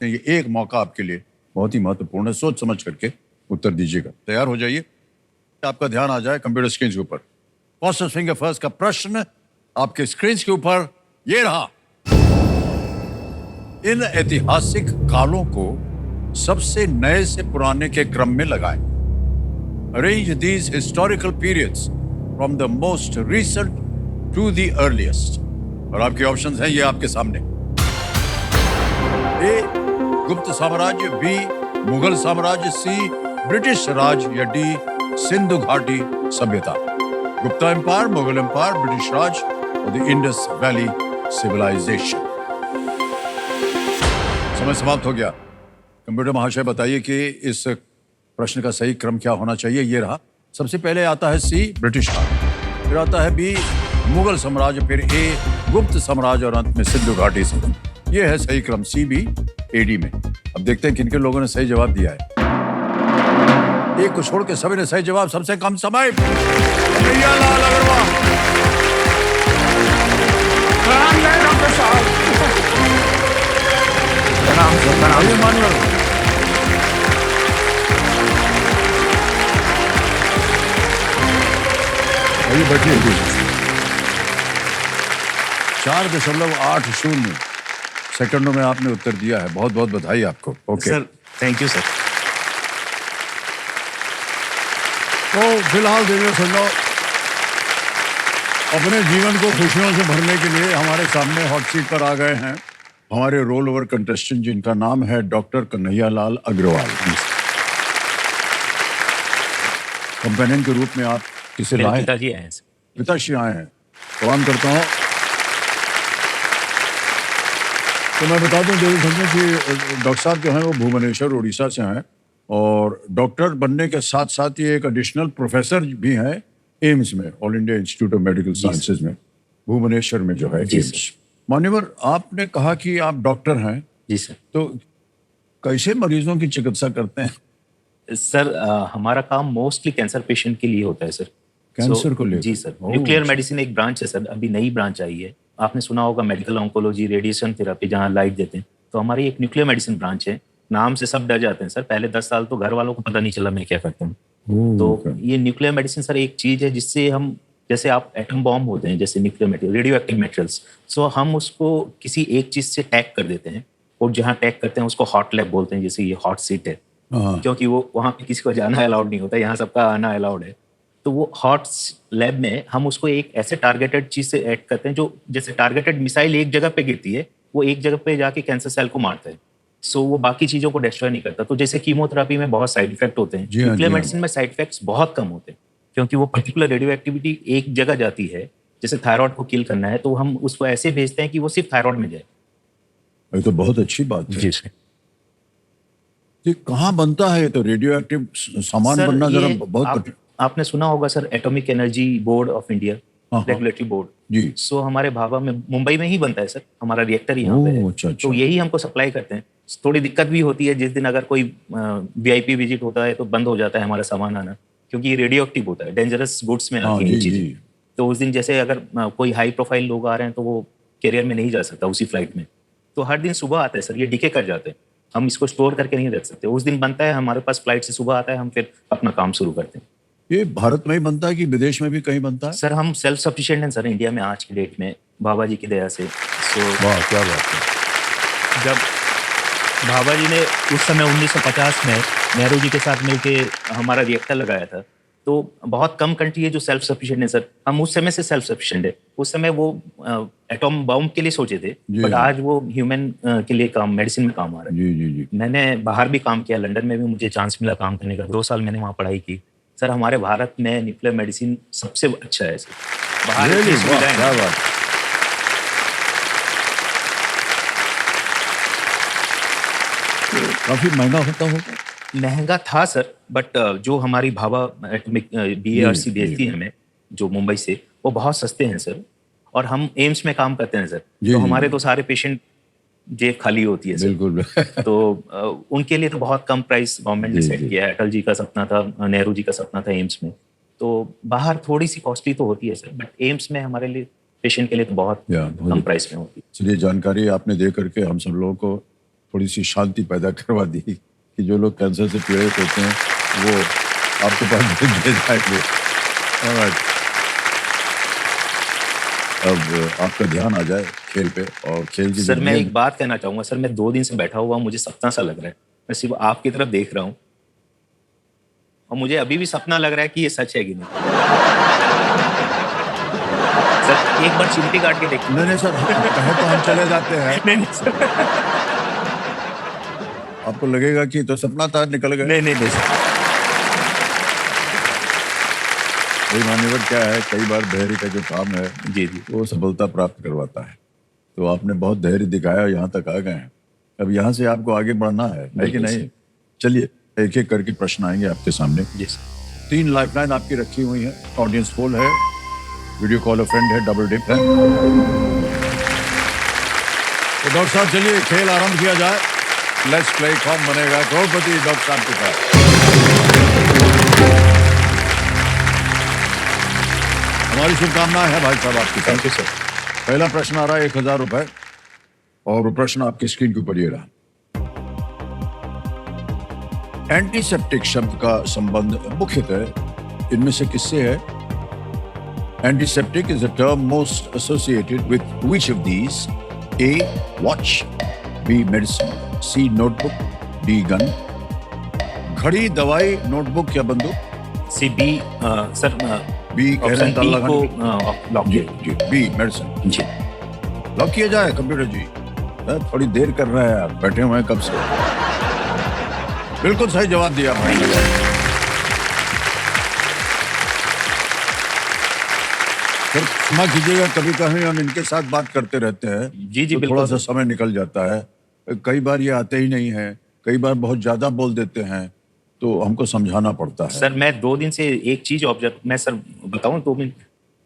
ये एक मौका आपके लिए बहुत ही महत्वपूर्ण है, सोच समझ करके उत्तर दीजिएगा। तैयार हो जाइए। आपका ध्यान आ जाए कंप्यूटर स्क्रीन के ऊपर। फर्स्ट फिंगर फर्स्ट का प्रश्न आपके स्क्रीन के ऊपर ये रहा। इन ऐतिहासिक कालों को सबसे नए से पुराने के क्रम में लगाएं। Arrange these historical periods from the most recent to the earliest. और आपके ऑप्शंस हैं ये आपके सामने। ए गुप्त साम्राज्य, बी मुगल साम्राज्य, सी ब्रिटिश राज या डी सिंधु घाटी सभ्यता। Gupta empire, Mughal empire, British Raj और द इंडस वैली सिविलाइजेशन। समय समाप्त हो गया। कंप्यूटर महाशय बताइए कि इस प्रश्न का सही क्रम क्या होना चाहिए। ये रहा। सबसे पहले आता है सी ब्रिटिश राज, फिर आता है बी मुगल साम्राज्य, फिर ए गुप्त साम्राज्य और अंत में सिंधु घाटी सभ्यता। ये है सही क्रम सी बी एडी में। अब देखते हैं किन लोगों ने सही जवाब दिया है। एक को छोड़ के सभी ने सही जवाब। सबसे कम समय कन्हैयालाल अग्रवाल। डॉक्टर साहब मानुअल। बैठिए। 4.80 सेकंडों में आपने उत्तर दिया है। बहुत बहुत बधाई आपको। Okay sir, thank you sir. तो फिलहाल देखिए सुनो, अपने जीवन को खुशियों से भरने के लिए हमारे सामने हॉट सीट पर आ गए हैं हमारे रोल ओवर कंटेस्टेंट, जिनका नाम है डॉक्टर कन्हैयालाल अग्रवाल। कंपेनियन के रूप में आप किसे लाए? पिताजी आए हैं। पिताश्री आए हैं। प्रणाम करता हूँ। तो मैं बता दूं देवी संजय कि डॉक्टर साहब जो हैं वो भुवनेश्वर उड़ीसा से हैं और डॉक्टर बनने के साथ साथ ये एक एडिशनल प्रोफेसर भी हैं एम्स में, all India institute of medical sciences में, भुवनेश्वर में जो है एम्स। मान्यवर, आपने कहा कि आप डॉक्टर हैं। जी सर। तो कैसे मरीजों की चिकित्सा करते हैं? सर, हमारा काम मोस्टली कैंसर पेशेंट के लिए होता है सर। कैंसर को लेकर? जी सर। न्यूक्लियर मेडिसिन एक ब्रांच है सर, अभी नई ब्रांच आई है। आपने सुना होगा मेडिकल ऑन्कोलॉजी, रेडिएशन थेरेपी, जहाँ लाइट देते हैं। तो हमारी एक न्यूक्लियर मेडिसिन ब्रांच है। नाम से सब डर जाते हैं सर। पहले 10 साल तो घर वालों को पता नहीं चला मैं क्या करता हूँ। तो ये न्यूक्लियर मेडिसिन सर एक चीज है जिससे हम, जैसे आप एटम बॉम्ब होते हैं, जैसे nuclear material, radioactive materials, so हम उसको किसी एक चीज से टैग कर देते हैं और जहाँ टैग करते हैं उसको हॉट लैब बोलते हैं। जैसे ये हॉट सीट है, क्योंकि वो वहाँ पे किसी को जाना अलाउड नहीं होता, यहाँ सबका आना अलाउड है। तो वो हॉट लैब में हम उसको एक ऐसे टारगेटेड चीज से ऐड करते हैं जो, जैसे टारगेटेड मिसाइल एक जगह पे गिरती है, वो एक जगह पे जाके कैंसर सेल को मारता है। सो वो बाकी चीजों को डिस्ट्रॉय नहीं करता। तो जैसे कीमोथेरेपी में बहुत साइड इफेक्ट होते हैं, न्यूक्लियर मेडिसिन में साइड इफेक्ट्स बहुत कम होते हैं, क्योंकि वो पर्टिकुलर रेडियो एक्टिविटी एक जगह जाती है। जैसे थायराइड को किल करना है तो हम उसको ऐसे भेजते हैं कि वो सिर्फ थायराइड में जाए। ये तो बहुत अच्छी बात है। जी सर। ये कहाँ बनता है? तो रेडियो एक्टिव सामान बनना जरा बहुत आपने सुना होगा sir, atomic energy board of India, regulatory board. जी। सो हमारे भाभा में, मुंबई में ही बनता है सर। हमारा रिएक्टर यहाँ पे है। अच्छा। तो यही हमको सप्लाई करते हैं। थोड़ी दिक्कत भी होती है, जिस दिन अगर कोई वीआईपी विजिट होता है तो बंद हो जाता है हमारा सामान आना, क्योंकि ये रेडियो एक्टिव होता है, डेंजरस गुड्स में आती है ये चीजें। तो उस दिन जैसे अगर कोई हाई प्रोफाइल लोग आ रहे हैं तो वो कैरियर में नहीं जा सकता उसी फ्लाइट में। तो हर दिन सुबह आता है सर, ये डीके कर जाते हैं। हम इसको स्टोर करके नहीं रख सकते। उस दिन बनता है, हमारे पास फ्लाइट से सुबह आता है, हम फिर अपना काम शुरू करते हैं। ये भारत में ही बनता है कि विदेश में भी कहीं बनता है? सर हम सेल्फ सफिशिएंट हैं सर इंडिया में आज की डेट में, बाबा जी की दया से। वाह, क्या बात है। जब बाबा जी ने उस समय 1950 में नेहरू जी के साथ मिलके हमारा रिएक्टर लगाया था, तो बहुत कम कंट्री है जो सेल्फ सफिशिएंट है सर। हम उस समय से सेल्फ सफिशिएंट है। उस समय वो एटॉम बॉम्ब के लिए सोचे थे, बट आज वो ह्यूमन के लिए काम, मेडिसिन में काम आ रहा है। जी। मैंने बाहर भी काम किया, लंदन में भी मुझे चांस मिला काम करने का। 2 साल मैंने वहाँ पढ़ाई की सर। हमारे भारत में न्यूक्लियर मेडिसिन सबसे अच्छा है सर। बाहर की सुविधाएं, क्या बात। काफी महंगा होता होगा? महंगा था सर, बट जो हमारी भाभा एटॉमिक BARC भेजती है हमें, जो मुंबई से, वो बहुत सस्ते हैं सर। और हम एम्स में काम करते हैं सर, तो हमारे तो सारे पेशेंट जेब खाली होती है सर। बिल्कुल। तो उनके लिए तो बहुत कम प्राइस गवर्नमेंट ने सेट किया है। अटल जी का सपना था, नेहरू जी का सपना था एम्स में। तो बाहर थोड़ी सी कॉस्टली तो होती है सर, बट एम्स में हमारे लिए, पेशेंट के लिए तो बहुत कम प्राइस में होती है। चलिए, जानकारी आपने दे करके हम सब लोगों को थोड़ी सी शांति पैदा करवा दी कि जो लोग कैंसर से पीड़ित होते हैं वो आपके पास भेज जाएंगे। Alright. अब आपका ध्यान आ जाए खेल पे और खेल की सर मैं दुनिया एक बात कहना चाहूंगा सर, मैं 2 दिन से बैठा हुआ हूँ, मुझे सपना सा लग रहा है, मैं सिर्फ आपकी तरफ देख रहा हूँ और मुझे अभी भी सपना लग रहा है कि ये सच है कि नहीं। सर एक बार चिमटी काट के देखिए। नहीं सर, कहे तो हम चले जाते हैं, नहीं नहीं सर, आपको लगेगा कि तो सपना था, निकल गए। नहीं नहीं नहीं सर। भाई मान्यवर क्या है, कई बार धैर्य का जो काम है जी जी वो सफलता प्राप्त करवाता है। तो आपने बहुत धैर्य दिखाया, यहाँ तक आ गए हैं, अब यहाँ से आपको आगे बढ़ना है कि बिल्कुल नहीं? चलिए एक एक करके प्रश्न आएंगे आपके सामने। जी सर। 3 लाइफलाइन आपकी रखी हुई है, ऑडियंस पोल है, वीडियो कॉल अ फ्रेंड है, डबल डिप है। तो डॉक्टर साहब चलिए खेल आरंभ किया जाए। लेट्स प्ले, कौन बनेगा करोड़पति डॉक्टर साहब के साथ। हमारी शुभकामनाएं है भाई साहब आपके साथ। Thank you sir. पहला प्रश्न आ रहा है 1000 रुपए और वो प्रश्न आपकी स्क्रीन के ऊपर ये रहा। एंटीसेप्टिक शब्द का संबंध मुख्यतः इनमें से किससे है? Antiseptic is a term most associated with which of these? A watch, B medicine, C notebook, D gun. घड़ी, दवाई, नोटबुक या बंदूक? सी बी सर, बी कह रहे ऑप्शन हैं, ताला बी लगाने को लॉक जी किया। जी, बी मेडिसिन जी लॉक किया जाए। कंप्यूटर जी थोड़ी देर कर रहे हैं आप, बैठे हुए हैं कब से। बिल्कुल सही जवाब दिया भाई। फिर क्षमा कीजिएगा, कभी कभी हम इनके साथ बात करते रहते हैं जी जी तो बिल्कुल थोड़ा सा सर। समय निकल जाता है। कई बार ये आते ही नहीं है, कई बार बहुत ज्यादा बोल देते हैं, तो हमको समझाना पड़ता है। सर मैं 2 दिन से एक चीज ऑब्जर्व, मैं सर बताऊं 2 मिनट,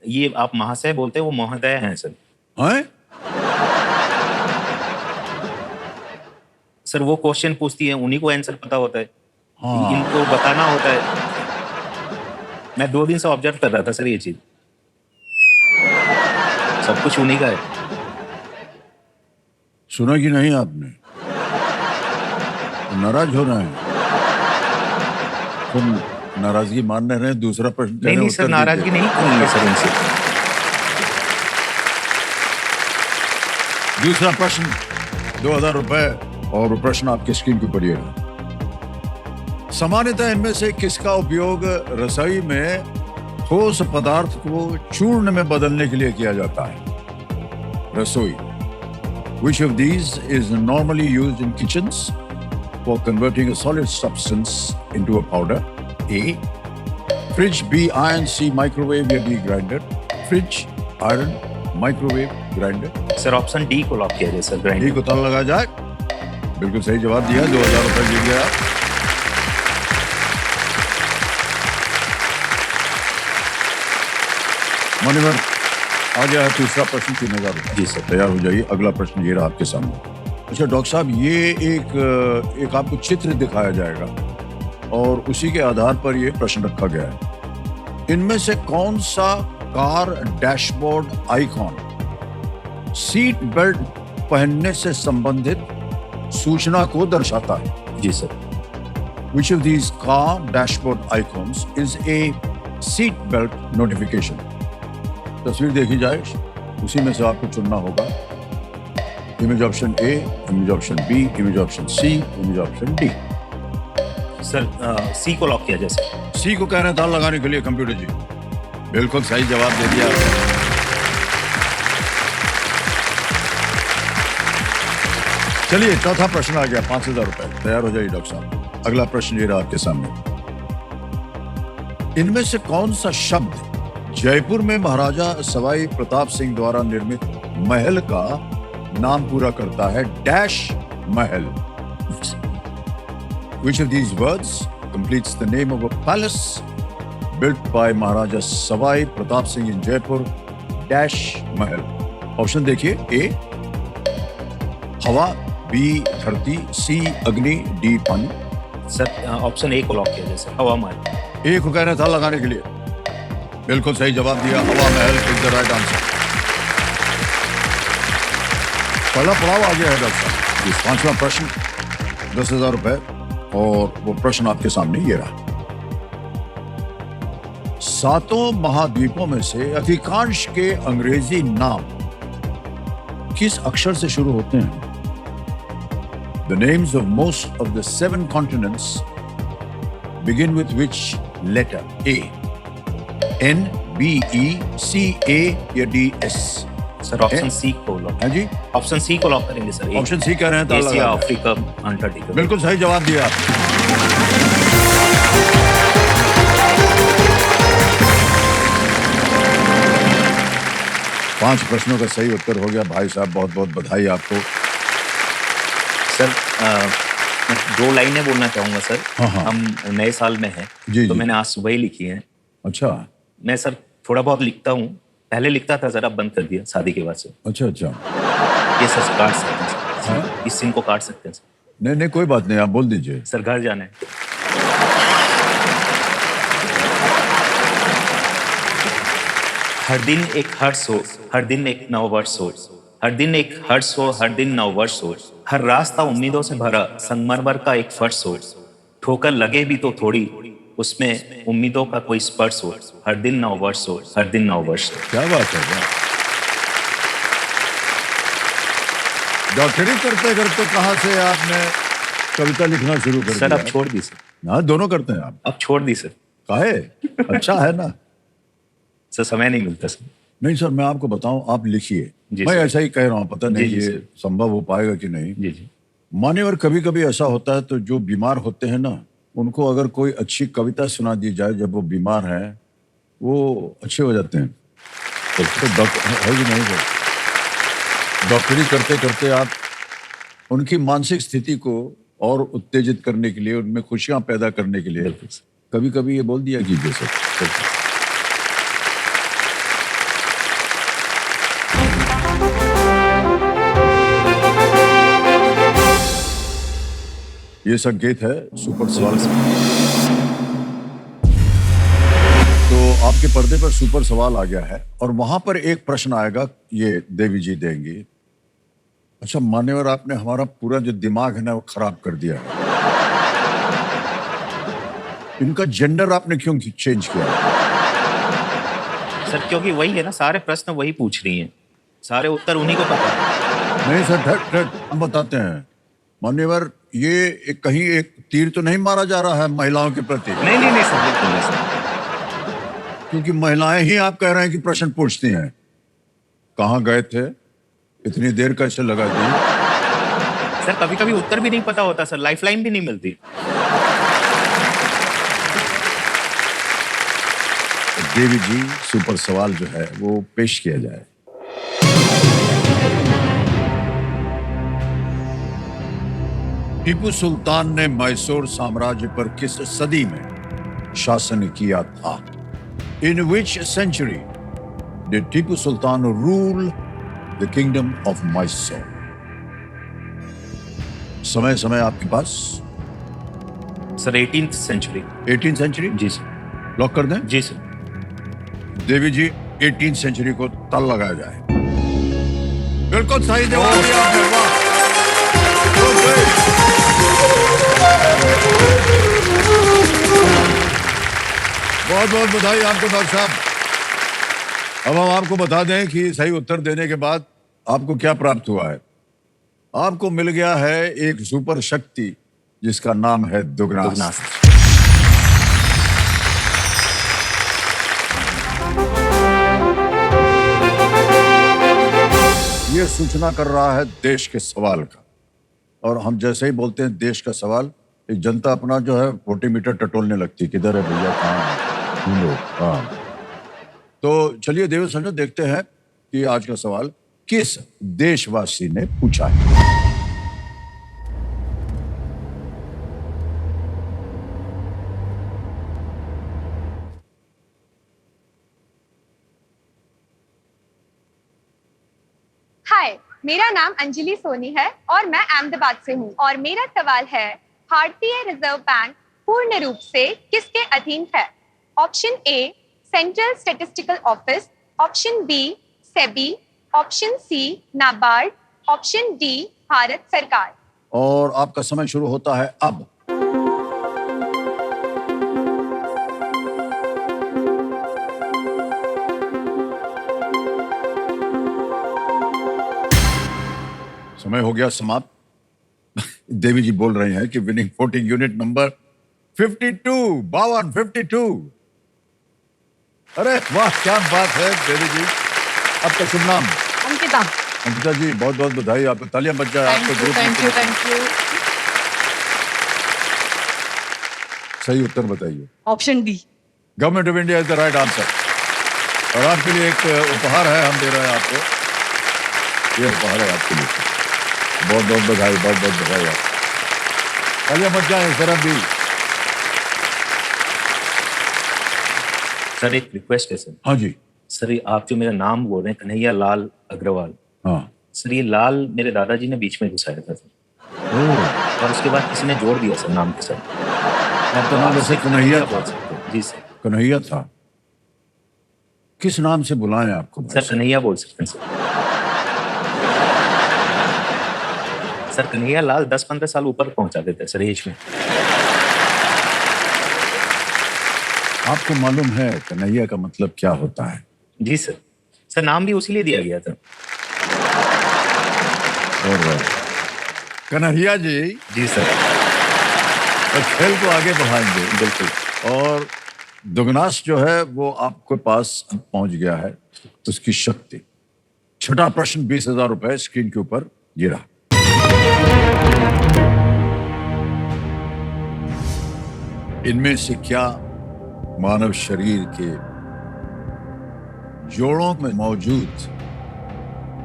ये आप महाशय बोलते हैं वो महोदय हैं सर। हैं? सर वो क्वेश्चन पूछती है, उन्हीं को आंसर पता होता है, हाँ। इनको बताना होता है। मैं 2 दिन से ऑब्जर्व कर रहा था सर ये चीज, सब कुछ उन्हीं का है। सुना कि नहीं आपने? तो नाराज हो रहे हैं, तुम नाराजगी मान रहे हैं। दूसरा प्रश्न नहीं नहीं सर, नाराजगी नहीं करूंगा सर इनसे। दूसरा प्रश्न 2000 रुपए और वो प्रश्न आपके स्क्रीन के ऊपर ये रहा। सामान्यतः इनमें से किसका उपयोग रसोई में ठोस पदार्थ को चूर्ण में बदलने के लिए किया जाता है? रसोई। Which of these is normally used in kitchens for converting a solid substance into a powder? A. Fridge, B. Iron, C. Microwave या D. Grinder? Fridge, iron, microwave, grinder. Sir option D को lock किया जाए sir, D grinder. को ताला लगा जाए। बिल्कुल सही जवाब दिया, 2000 रुपए जीत गया आप। मान्यवर आ गया है तीसरा प्रश्न, 3000 रुपए। जी सर। तैयार हो जाइए, अगला प्रश्न ये रहा आपके सामने। अच्छा डॉक्टर साहब, ये एक आपको चित्र दिखाया जाएगा और उसी के आधार पर ये प्रश्न रखा गया है। इनमें से कौन सा car dashboard icon seat belt पहनने से संबंधित सूचना को दर्शाता है? जी sir. Which of these car dashboard icons is a seat belt notification? तस्वीर देखी जाए, उसी में से आपको चुनना होगा। Image option A, image option B, image option C, image option D. Sir C को लॉक किया जाए सर। सी को कह रहे हैं ताला लगाने के लिए कंप्यूटर जी। बिल्कुल सही जवाब दे दिया आपने। चलिए चौथा प्रश्न आ गया, 5000 रुपए। तैयार हो जाइए डॉक्टर साहब, अगला प्रश्न ये रहा आपके सामने। इनमें से कौन सा शब्द जयपुर में महाराजा सवाई प्रताप सिंह द्वारा निर्मित महल का नाम पूरा करता है? Dash Mahal. Which of these words completes the name of a palace built by Maharaja Savai Pratap Singh in Jaipur? Dash Mahal. Option देखिए, ए हवा, बी धरती, सी अग्नि, डी पानी। सर ऑप्शन ए को लॉक किया जाए सर, हवा महल। ए को कह रहे था लगाने के लिए। बिल्कुल सही जवाब दिया, हवा महल इज द राइट आंसर। पहला पड़ाव आ गया है डॉक्टर साहब। ये पांचवा प्रश्न, 10,000 रुपए, और वो प्रश्न आपके सामने ये रहा। सातों महाद्वीपों में से अधिकांश के अंग्रेजी नाम किस अक्षर से शुरू होते हैं? The names of most of the 7 continents begin with which letter? A, N, B, E, C, A या D, S? Sir option C को लॉक, हाँ जी, ऑप्शन सी को लॉक करेंगे सर। ऑप्शन सी कह रहे हैं तो एशिया, लगा। Africa, Antarctica. बिल्कुल सही जवाब दिया आपने। पांच प्रश्नों का सही उत्तर हो गया भाई साहब, बहुत बहुत बधाई आपको। सर मैं 2 लाइनें बोलना चाहूंगा सर। हाँ, हाँ। हम नए साल में हैं, जी, तो जी। मैंने आज सुबह ही लिखी है। अच्छा मैं सर थोड़ा बहुत लिखता हूँ, पहले लिखता था सर, अब बंद कर दिया शादी के बाद से। अच्छा अच्छा, ये सर काट सकते हैं सर, हाँ? इस सीन को काट सकते हैं सर। नहीं नहीं कोई बात नहीं, आप बोल दीजिए। सर घर जाना है। हर दिन एक हर्ष हो, हर दिन एक नव वर्ष हो, हर दिन एक हर्ष हो, हर दिन नव वर्ष हो, हर रास्ता उम्मीदों से भरा संगमरमर का एक फर्श हो, ठोकर लगे भी तो थोड़ी, उसमें उम्मीदों का कोई स्पर्श हो, हर दिन नव वर्ष हो, हर दिन नव वर्ष हो। क्या बात है क्या? डॉक्टरी करते करते कहाँ से आपने कविता लिखना शुरू कर सर दिया? अब छोड़ दी सर, हाँ दोनों करते हैं आप। अब छोड़ दी सर। काहे? अच्छा है ना। सर समय नहीं मिलता सर। नहीं सर, मैं आपको बताऊं, आप लिखिए। जी मैं सर। ऐसा ही कह रहा हूँ, पता नहीं जी ये सर। संभव हो पाएगा कि नहीं। जी जी। मान्यवर, कभी कभी ऐसा होता है तो जो बीमार होते हैं ना, उनको अगर कोई अच्छी कविता सुना दी जाए जब वो बीमार हैं, वो अच्छे हो जाते हैं। तो डॉक्टर है कि नहीं सर? डॉक्टरी करते करते आप उनकी मानसिक स्थिति को और उत्तेजित करने के लिए, उनमें खुशियां पैदा करने के लिए बिल्कुल सर। कभी कभी ये बोल दिया कीजिए सर। ये संकेत है सुपर सवाल से। तो आपके पर्दे पर सुपर सवाल आ गया है और वहां पर एक प्रश्न आएगा, ये देवी जी देंगी। अच्छा मान्यवर, आपने हमारा पूरा जो दिमाग है ना वो खराब कर दिया है। इनका जेंडर आपने क्यों चेंज किया? सर क्योंकि वही है ना, सारे प्रश्न वही पूछ रही हैं, सारे उत्तर उन्हीं को पता है। नहीं सर, ठट ठट हम बताते हैं। मान्यवर, ये कहीं एक तीर तो नहीं मारा जा रहा है महिलाओं के प्रति? नहीं नहीं नहीं सर, बिल्कुल नहीं सर। क्योंकि महिलाएं ही आप कह रहे हैं कि प्रश्न पूछती हैं। कहाँ गए थे, इतनी देर कैसे लगा दी? सर कभी कभी उत्तर भी नहीं पता होता सर, लाइफलाइन भी नहीं मिलती। देवी जी, सुपर सवाल जो है वो पेश किया जाए। टीपू सुल्तान ने मैसूर साम्राज्य पर किस सदी में शासन किया था? In which century did Tipu Sultan rule the kingdom of Mysore? समय समय आपके पास। Sir 18th century. 18th century जी सर। लॉक कर दें? जी सर। देवी जी, 18th सेंचुरी को ताला लगाया जाए। बिल्कुल सही जवाब दिया आपने, वाह। Good, good। बहुत बहुत बधाई आपको डॉक्टर साहब। अब हम आपको बता दें कि सही उत्तर देने के बाद आपको क्या प्राप्त हुआ है। आपको मिल गया है एक सुपर शक्ति जिसका नाम है दुगनास। ये सूचना कर रहा है देश के सवाल का, और हम जैसे ही बोलते हैं देश का सवाल, एक जनता अपना जो है 40 मीटर टटोलने लगती है, किधर है भैया, कहाँ है, ढूंढो। हाँ, तो चलिए देवी संजय, देखते हैं कि आज का सवाल किस देशवासी ने पूछा है। हाय, मेरा नाम अंजलि सोनी है और मैं अहमदाबाद से हूँ और मेरा सवाल है, भारतीय रिजर्व बैंक पूर्ण रूप से किसके अधीन है? Option A central statistical office, option B SEBI, option C NABARD, option D Bharat सरकार। और आपका समय शुरू होता है अब। समय हो गया समाप्त। देवी जी बोल रहे हैं कि विनिंग वोटिंग यूनिट नंबर 52, 52। अरे वाह, क्या बात है देवी जी। आपका शुभ नाम? अंकिता। अंकिता जी, बहुत बहुत बधाई, आपको तालियां बज जाए आपके ग्रुप में। Thank you. सही उत्तर बताइए। Option D. Government of India is the right answer. और आपके लिए एक उपहार है, हम दे रहे हैं आपको। ये उपहार है आपके लिए। बहुत बहुत बधाई, बहुत बहुत बधाई। आप तालियां बज जाए इस तरह भी। सर एक रिक्वेस्ट है सर। हाँ जी। सर ये आप जो मेरा नाम बोल रहे हैं कन्हैया लाल अग्रवाल, हाँ। सर ये लाल मेरे दादाजी ने बीच में घुसाया था सर, और उसके बाद किसी ने जोड़ दिया सर नाम के साथ। आपका नाम वैसे कन्हैया बोल था? सकते हैं जी सर। कन्हैया था। किस नाम से बुलाएं आपको भाई सर साहब? कन्हैया बोल सकते हैं सर। सर कन्हैया लाल 10-15 साल ऊपर पहुंचा देते हैं सर एज में। आपको मालूम है कन्हैया का मतलब क्या होता है? जी सर। सर नाम भी उसी लिए दिया गया था। और कन्हैया जी जी सर। और खेल को आगे बढ़ाएंगे बिल्कुल। और दुगनास जो है वो आपके पास अब पहुंच गया है, उसकी शक्ति। छठा प्रश्न 20,000 रुपए स्क्रीन के ऊपर गिरा। इनमें से क्या मानव शरीर के जोड़ों में मौजूद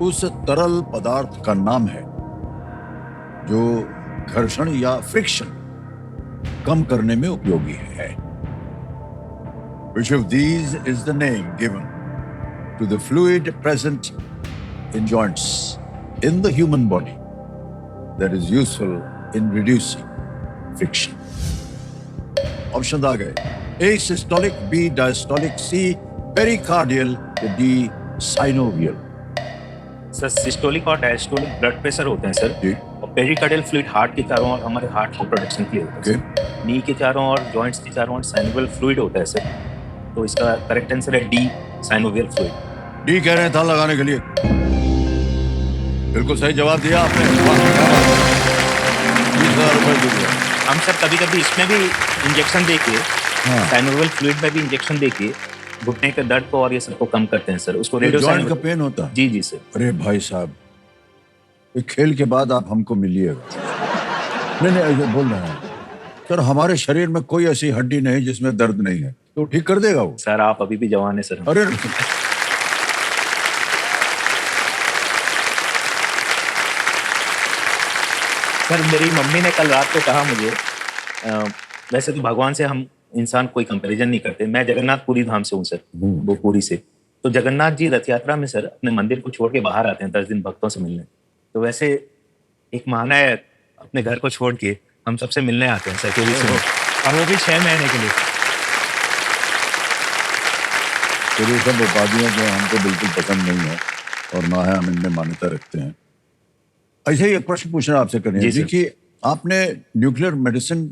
उस तरल पदार्थ का नाम है जो घर्षण या फ्रिक्शन कम करने में उपयोगी है? Which of these is the name given to the fluid present in joints in the human body that is useful in reducing friction? Options आ गए। A. Systolic, B. Diastolic, C. Pericardial, D. Synovial। Sir systolic और diastolic blood pressure होते हैं sir, जी। और pericardial fluid heart के चारों ओर हमारे heart की protection के लिए होता है सर। नी के चारों ओर, जॉइंट्स के चारों ओर साइनोवियल फ्लूइड होता है सर। तो इसका करेक्ट आंसर है डी, साइनोवियल फ्लूइड। डी कह रहे हैं था लगाने के लिए। बिल्कुल सही जवाब दिया आपने। वाह, क्या बात है। 20,000 रुपए दे दिया। हम सर कभी कभी इसमें भी इंजेक्शन देके, हाँ। साइनोवियल फ्लूइड में भी इंजेक्शन देके घुटने के दर्द को और ये सबको कम करते हैं सर। उसको रेडियो जॉइंट का पेन होता है? जी जी सर। अरे भाई साहब, ये खेल के बाद आप हमको मिलिएगा। नहीं नहीं, ऐसे बोल रहे हैं सर, हमारे शरीर में कोई ऐसी हड्डी नहीं जिसमें दर्द नहीं है, तो ठीक कर देगा वो। सर आप अभी भी जवान है सर। अरे सर मेरी मम्मी ने कल रात को कहा मुझे, वैसे तो भगवान से हम इंसान कोई कंपैरिजन नहीं करते, मैं जगन्नाथपुरी धाम से हूँ सर, वो पुरी से। तो जगन्नाथ जी रथ यात्रा में सर अपने मंदिर को छोड़ के बाहर आते हैं 10 दिन भक्तों से मिलने। तो वैसे एक महानायक अपने घर को छोड़ के हम सबसे मिलने आते हैं सर पुरी से, और वो भी 6 महीने के लिए। तो ये सब उपाधियां जो हमको बिल्कुल पसंद नहीं है और ना है हम इनमें मान्यता रखते हैं। ऐसे ही एक प्रश्न पूछना आपसे करने जी सर। कि आपने न्यूक्लियर मेडिसिन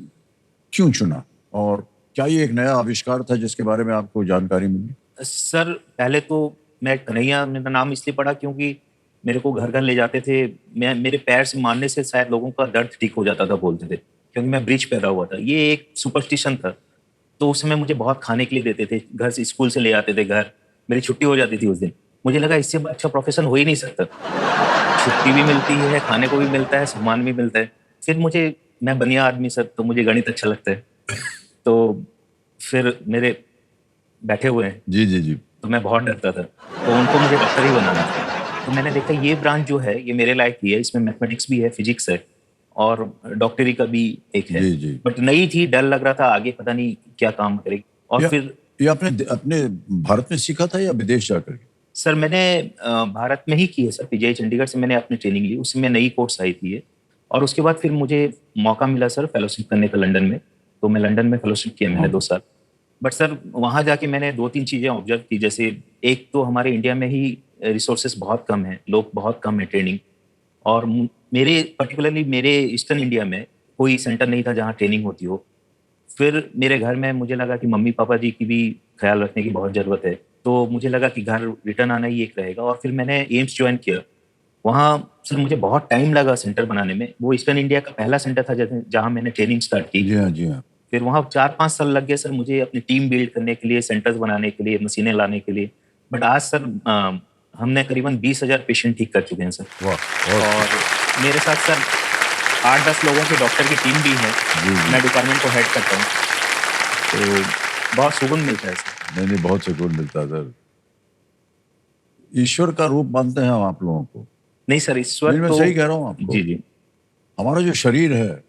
क्यों चुना और क्या ये एक नया आविष्कार था जिसके बारे में आपको जानकारी मिली? सर पहले तो मैं कन्हैया मेरा नाम इसलिए पड़ा क्योंकि मेरे को घर घर ले जाते थे, मैं मेरे पैर से मारने से शायद लोगों का दर्द ठीक हो जाता था बोलते थे, क्योंकि मैं ब्रिज पहना हुआ था। ये एक सुपरस्टिशन था। तो उस समय मुझे बहुत खाने के लिए देते थे, घर से स्कूल से ले आते थे घर, मेरी छुट्टी हो जाती थी उस दिन। मुझे लगा इससे अच्छा प्रोफेशन हो ही नहीं सकता, छुट्टी भी मिलती है, खाने को भी मिलता है, सामान भी मिलता है। फिर मैं बनिया आदमी सर, तो मुझे गणित अच्छा लगता है। तो फिर मेरे बैठे हुए हैं जी जी जी। तो मैं बहुत डरता था, तो उनको मुझे डॉक्टर ही बनाना था। तो मैंने देखा ये ब्रांच जो है ये मेरे लायक ही है, इसमें मैथमेटिक्स भी है, फिजिक्स है और डॉक्टरी का भी एक है। जी जी। बट नई थी, डर लग रहा था, आगे पता नहीं क्या काम करेगी। और फिर ये आपने अपने भारत में सीखा था या विदेश जाकर के? सर मैंने भारत में ही की है सर, पीजीआई चंडीगढ़ से मैंने अपनी ट्रेनिंग ली, उसमें नई कोर्स आई थी ये। और उसके बाद फिर मुझे मौका मिला सर फेलोशिप करने का लंदन में, तो मैं लंदन में फेलोशिप किया मैंने 2 साल। बट सर वहाँ जाके मैंने 2-3 चीज़ें ऑब्जर्व की, जैसे एक तो हमारे इंडिया में ही रिसोर्सेज बहुत कम है, लोग बहुत कम है ट्रेनिंग, और मेरे पर्टिकुलरली मेरे ईस्टर्न इंडिया में कोई सेंटर नहीं था जहाँ ट्रेनिंग होती हो। फिर मेरे घर में मुझे लगा कि मम्मी पापा जी की भी ख्याल रखने की बहुत ज़रूरत है, तो मुझे लगा कि घर रिटर्न आना ही एक रहेगा, और फिर मैंने एम्स ज्वाइन किया। वहाँ सर मुझे बहुत टाइम लगा सेंटर बनाने में। वो ईस्टर्न इंडिया का पहला सेंटर था जहाँ मैंने ट्रेनिंग स्टार्ट की। जी हाँ, जी हाँ। फिर वहाँ 4-5 साल लग गए सर मुझे अपनी टीम बिल्ड करने के लिए, सेंटर्स बनाने के लिए, मशीनें लाने के लिए। बट आज सर हमने करीबन 20,000 पेशेंट ठीक कर चुके हैं सर। वाह। और मेरे साथ सर 8-10 लोगों के डॉक्टर की टीम भी है। जी, जी। मैं डिपार्टमेंट को हेड करता हूँ, तो बहुत सुकून मिलता है सर। नहीं नहीं, बहुत सुकून मिलता है सर। ईश्वर का रूप मानते हैं हम आप लोगों को? नहीं सर, ईश्वर नहीं, मैं तो सही कह रहा हूँ आपको? जी जी। हमारा जो शरीर है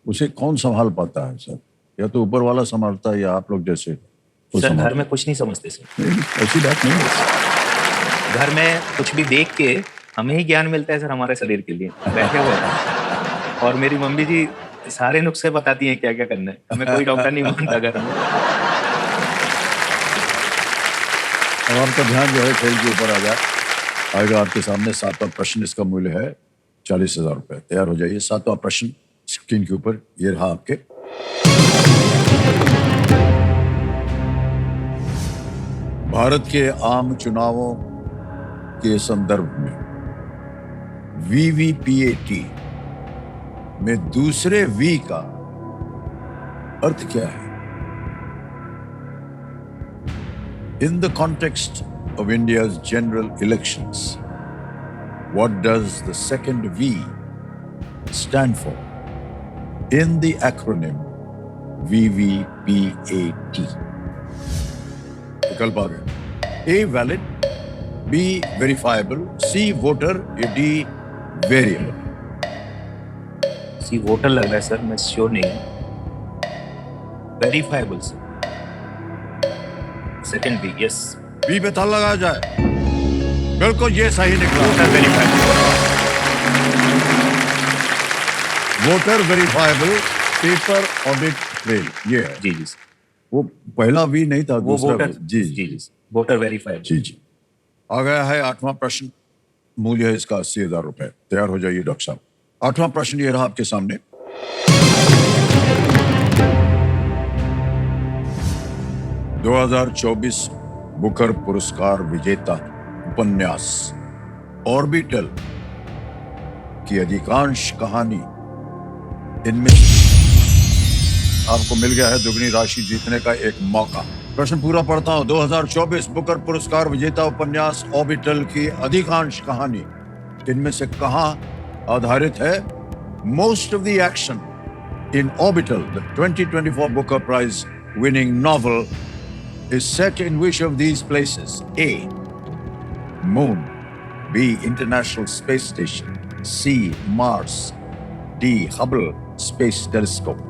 उसे कौन संभाल पाता है सर? या तो ऊपर वाला संभालता है या आप लोग जैसे तो सर घर संभालते में कुछ नहीं समझते सर। हैं। नहीं, ऐसी बात नहीं है। घर में कुछ भी देख के हमें ही ज्ञान मिलता है सर हमारे शरीर के लिए, बैठे हुए हैं। और मेरी मम्मी जी सारे नुस्खे बताती हैं क्या क्या करना है, हमें कोई डॉक्टर नहीं मानता घर में। अब आपका ध्यान जो है खेल के ऊपर आ जाए। आएगा आपके सामने 7वां प्रश्न। इसका मूल्य है 40,000 रुपए। तैयार हो जाइए। 7वां प्रश्न स्क्रीन के ऊपर ये रहा आपके। भारत के आम चुनावों के संदर्भ में वीवीपीएटी में दूसरे वी का अर्थ क्या है? In the context of India's general elections, what does the second V stand for in the acronym VVPAT? विकल्प आ गए। A valid, B verifiable, C voter, या D variable। सी वोटर लग रहा है सर, मैं श्योर नहीं हूँ। Verifiable sir, second B. Yes, B पे ताला लगाया जाए। बिल्कुल ये सही निकला। Voter verifiable. Voter verifiable paper audit trail, ये है। जी जी सर, वो पहला वी नहीं था, वो दूसरा वोटर। जी जी जी, वोटर वेरीफाइबल। जी जी। आ गया है 8वां प्रश्न। मूल्य है इसका 80,000 रुपए। तैयार हो जाइए डॉक्टर साहब। 8वां प्रश्न ये रहा आपके सामने। 2024 बुकर पुरस्कार विजेता उपन्यास ऑर्बिटल की अधिकांश कहानी इनमें आपको मिल गया है दुगनी राशि जीतने का एक मौका। प्रश्न पूरा पढ़ता हूं। 2024 बुकर पुरस्कार विजेता उपन्यास ऑर्बिटल की अधिकांश कहानी इनमें से कहां आधारित है? Most of the action in Orbital, the 2024 Booker prize winning novel, is set in which of these places? A. Moon, B. International Space Station, C. Mars, D. Hubble Space Telescope।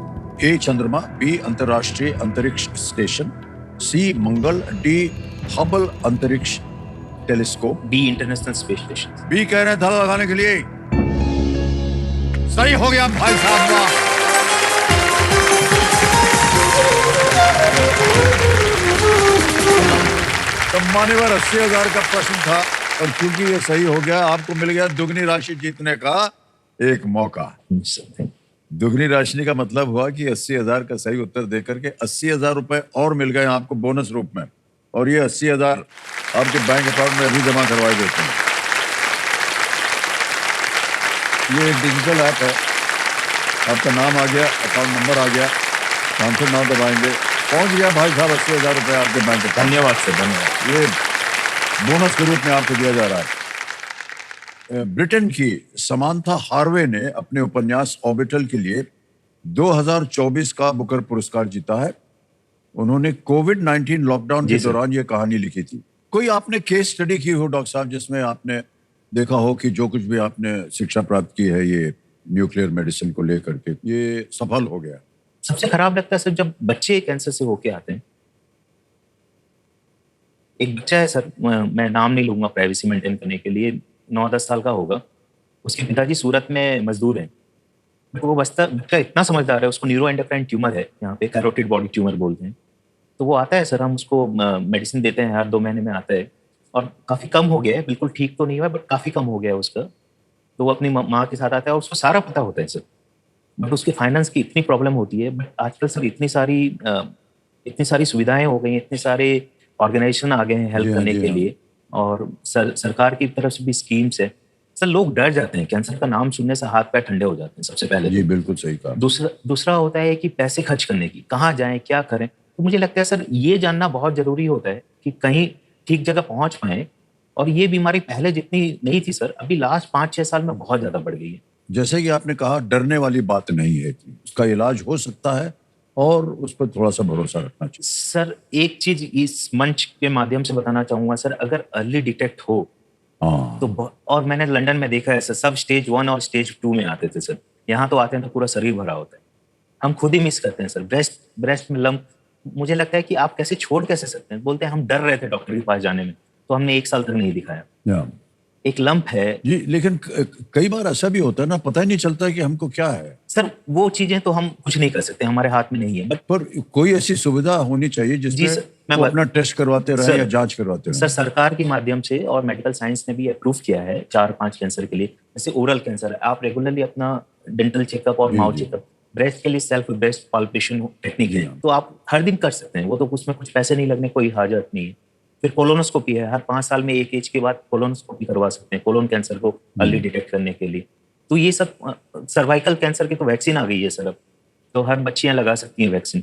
A. चंद्रमा, B. अंतर्राष्ट्रीय अंतरिक्ष station, C. मंगल, D. Hubble अंतरिक्ष telescope. D international space station. B कह रहे हैं धारा लगाने के लिए। सही हो गया भाई साहब, वाह। तो मान्यवर 80,000 का प्रश्न था, और क्योंकि ये सही हो गया आपको मिल गया दुगनी राशि जीतने का एक मौका। दुगनी राशि का मतलब हुआ कि 80,000 का सही उत्तर देकर के 80,000 रुपए और मिल गए आपको बोनस रूप में, और ये 80,000 आपके बैंक अकाउंट में अभी जमा करवाए देते हैं। ये डिजिटल ऐप है, आपका नाम आ गया, अकाउंट नंबर आ गया, ट्रांसफर नाम दबाएंगे, पहुंच गया भाई साहब 80,000 रुपए आपके बैंक अकाउंट। धन्यवाद सर, धन्यवाद। ये बोनस के रूप में आपको दिया जा रहा है। ब्रिटेन की समांथा हार्वे ने अपने उपन्यास ऑर्बिटल के लिए 2024 का बुकर पुरस्कार जीता है। उन्होंने कोविड-19 लॉकडाउन के दौरान ये कहानी लिखी थी। कोई आपने केस स्टडी की हो डॉक्टर साहब जिसमें आपने देखा हो कि जो कुछ भी आपने शिक्षा प्राप्त की है ये न्यूक्लियर मेडिसिन को लेकर के, ये सफल हो गया? सबसे खराब लगता है सर जब बच्चे कैंसर से होके आते हैं। एक बच्चा है सर, मैं नाम नहीं लूंगा प्राइवेसी मेंटेन करने के लिए, 9-10 साल का होगा। उसके पिताजी सूरत में मजदूर हैं। वो बच्चा इतना समझदार है, उसको न्यूरो एंडोक्राइन ट्यूमर है, यहाँ पे कैरोटिड बॉडी ट्यूमर बोलते हैं। तो वो आता है सर, हम उसको मेडिसिन देते हैं, हर 2 महीने में आता है, और काफ़ी कम हो गया है, बिल्कुल ठीक तो नहीं हुआ बट काफ़ी कम हो गया है उसका। तो वो अपनी माँ के साथ आता है और उसको सारा पता होता है सर, बट उसके फाइनेंस की इतनी प्रॉब्लम होती है। बट आजकल सर इतनी सारी सुविधाएं हो गई हैं, इतने सारे ऑर्गेनाइजेशन आ गए हैं जी हेल्प हाँ, करने जी के हाँ। लिए, और सरकार की तरफ से भी स्कीम्स है। सर लोग डर जाते हैं, कैंसर का नाम सुनने से हाथ पैर ठंडे हो जाते हैं सबसे पहले जी तो। बिल्कुल सही कहा। दूसरा होता है कि पैसे खर्च करने की, कहाँ जाएं क्या करें। तो मुझे लगता है सर ये जानना बहुत जरूरी होता है कि कहीं ठीक जगह पहुंच पाए। और ये बीमारी पहले जितनी नहीं थी सर, अभी लास्ट 5-6 साल में बहुत ज्यादा बढ़ गई है। जैसे कि आपने कहा, डरने वाली बात नहीं है कि उसका इलाज हो सकता है और उस पर थोड़ा सा भरोसा रखना चाहिए। सर एक चीज इस मंच के माध्यम से बताना चाहूंगा सर, अगर अर्ली डिटेक्ट हो हाँ तो और मैंने लंदन में देखा है सर, सब स्टेज 1 और स्टेज 2 में आते थे सर। यहाँ तो आते हैं तो पूरा शरीर भरा होता है। हम खुद ही मिस करते हैं सर। ब्रेस्ट में लंप, मुझे लगता है कि आप कैसे छोड़ कैसे सकते हैं। बोलते हैं हम डर रहे थे डॉक्टर के पास जाने में, तो हमने 1 साल तक नहीं दिखाया। या। एक लंप है जी, लेकिन कई बार ऐसा भी होता है ना, पता ही नहीं चलता कि हमको क्या है। सर, वो चीजें तो हम कुछ नहीं कर सकते, हमारे हाथ में नहीं है। बट पर कोई ऐसी सुविधा होनी चाहिए जी जिसमें सर, मैं वो बता- अपना टेस्ट करवाते रहे सर- या जांच करवाते सर रहे। सरकार के माध्यम से और मेडिकल साइंस ने भी अप्रूव किया है 4-5 कैंसर के लिए। जैसे ओरल कैंसर है, आप रेगुलरली अपना डेंटल चेकअप और जी, माउथ जी। चेकअप। ब्रेस्ट के लिए सेल्फ ब्रेस्ट पाल्पेशन टेक्निक है, तो आप हर दिन कर सकते हैं। वो तो उसमें कुछ पैसे नहीं लगने, कोई हाजत नहीं है। फिर कोलोनोस्कोपी है, हर 5 साल में एक एज के बाद कोलोनोस्कोपी करवा सकते हैं कोलोन कैंसर को अर्ली डिटेक्ट करने के लिए। तो ये सब सर्वाइकल कैंसर की तो वैक्सीन आ गई है सर अब, तो हर बच्चियां लगा सकती हैं वैक्सीन।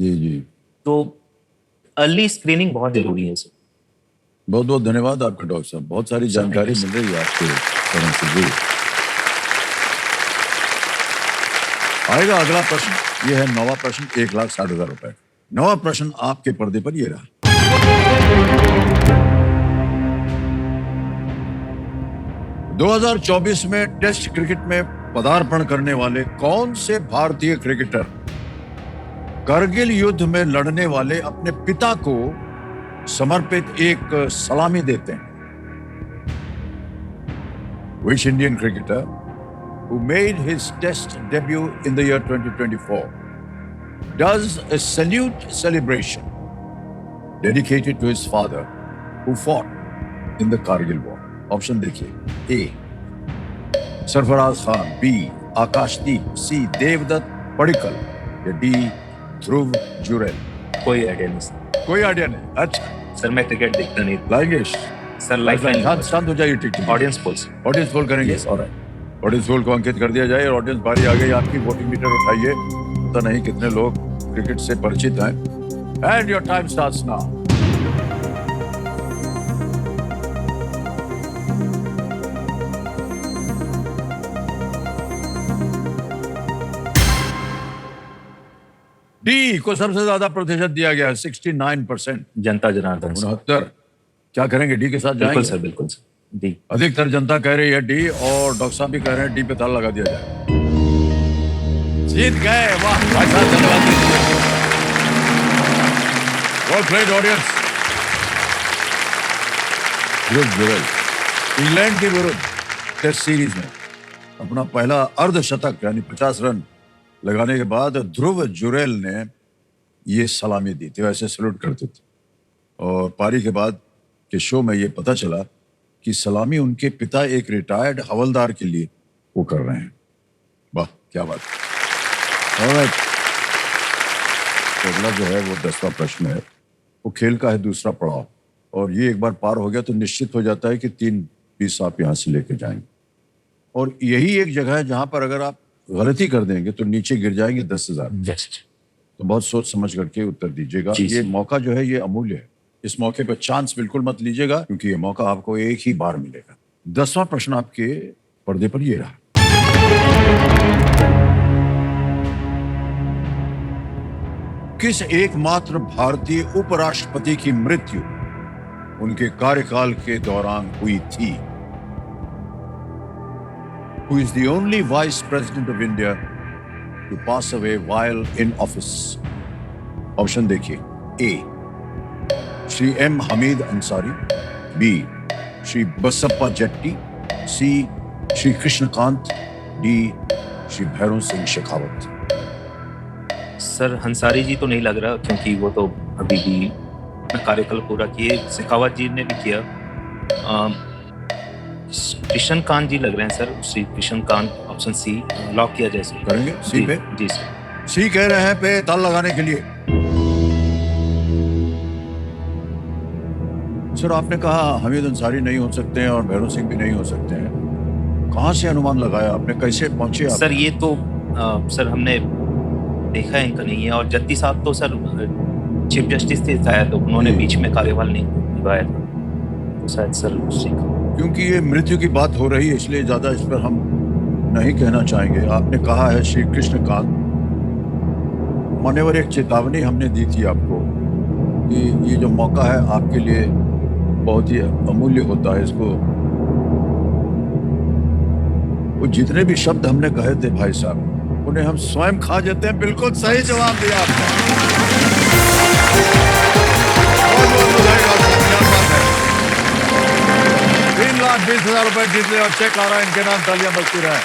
जी जी, तो अर्ली स्क्रीनिंग बहुत जरूरी है सर। बहुत बहुत धन्यवाद आपका डॉक्टर साहब, बहुत सारी जानकारी मिल रही है आपके तरफ से। जी, आएगा अगला प्रश्न। ये है 9वां प्रश्न, 1,60,000 रुपए। 9वां प्रश्न आपके पर्दे पर ये रहा। 2024 में टेस्ट क्रिकेट में पदार्पण करने वाले कौन से भारतीय क्रिकेटर करगिल युद्ध में लड़ने वाले अपने पिता को समर्पित एक सलामी देते हैं? Which Indian cricketer who made his test debut in the year 2024 does a salute celebration dedicated to his father who fought in the Kargil war? Option देखिए। ए सरफराज खान, बी आकाशदीप, सी देवदत्त पडिक्कल या डी ध्रुव जुरेल। कोई आइडिया नहीं सर। कोई आइडिया नहीं। अच्छा, sir मैं cricket देखता नहीं। लाएंगे सर लाइफलाइन शांत हो जाइए। ठीक है, ऑडियंस पोल्स। ऑडियंस पोल करेंगे। ऑलराइट, ऑडियंस पोल को अंकित कर दिया जाए और ऑडियंस बारी आ गई आपकी। वोटिंग मीटर उठाइए, पता नहीं कितने लोग क्रिकेट से परिचित हैं। And your time starts now. D को सबसे ज्यादा प्रतिशत दिया गया है, 69%। जनता जनार्दन सर। 69। क्या करेंगे, डी के साथ बिल्कुल जाएंगे? सर, बिल्कुल सर। डी। अधिकतर जनता कह रही है डी, और डॉक्टर साहब भी कह रहे हैं डी पे ताला लगा दिया जाए। जीत गए, वाह भाई साहब, धन्यवाद। Well played audience. इंग्लैंड के विरुद्ध टेस्ट सीरीज में अपना पहला अर्धशतक यानी 50 रन लगाने के बाद ध्रुव जुरेल ने ये सलामी दी थी, वैसे सैल्यूट करते थे। और पारी के बाद के शो में ये पता चला कि सलामी उनके पिता एक रिटायर्ड हवलदार के लिए वो कर रहे हैं। वाह क्या बात है। ऑलराइट, तो अगला जो है वो 10वां प्रश्न है। वो खेल का है दूसरा पड़ाव, और ये एक बार पार हो गया तो निश्चित हो जाता है कि 3 पीस आप यहाँ से लेके जाएंगे। और यही एक जगह है जहां पर अगर आप गलती कर देंगे तो नीचे गिर जाएंगे 10,000। तो बहुत सोच समझ करके उत्तर दीजिएगा। जी, ये मौका जो है ये अमूल्य है। इस मौके पर चांस बिल्कुल मत लीजिएगा, क्योंकि ये मौका आपको एक ही बार मिलेगा। 10वां प्रश्न आपके पर्दे पर ये रहा। किस एकमात्र भारतीय उपराष्ट्रपति की मृत्यु उनके कार्यकाल के दौरान हुई थी? Who is the only vice president of India to pass away while in office? Option देखिए। A Shri M Hamid Ansari, B Shri Basappa Jetti, C Shri Krishnakant, D Shri Bhairon Singh Shekhawat. Sir Ansari ji तो नहीं लग रहा, क्योंकि वो तो अभी भी अपना कार्यकाल पूरा किए। शेखावत जी ने भी किया। कृष्णकांत जी लग रहे हैं sir, Shri Krishnakant, option C lock किया जाए सर। करेंगे सी जी, पे? जी सर। सी कह रहे हैं पे ताल लगाने के लिए। सर आपने कहा हमीद अंसारी नहीं हो सकते हैं और भैरव सिंह भी नहीं हो सकते हैं, कहाँ से अनुमान लगाया आपने, कैसे पहुंचे आप? सर ये तो सर हमने देखा है इनका नहीं है, और जत्ती साहब तो सर चीफ जस्टिस थे शायद, तो उन्होंने जी। बीच में कार्यभार नहीं निभाया था, तो शायद सर उसी का। क्योंकि ये मृत्यु की बात हो रही है इसलिए ज्यादा इस पर हम नहीं कहना चाहेंगे। आपने कहा है श्री कृष्णकांत, मान्यवर एक चेतावनी हमने दी थी आपको कि ये जो मौका है आपके लिए बहुत ही अमूल्य होता है। इसको वो जितने भी शब्द हमने कहे थे भाई साहब उन्हें हम स्वयं खा जाते हैं। बिल्कुल सही जवाब दिया आपने। बहुत-बहुत बधाई आपको, क्या बात है। 3,20,000 रुपए जीत लिया और चेक आ रहा है इनके नाम, तालियां बजती रहे।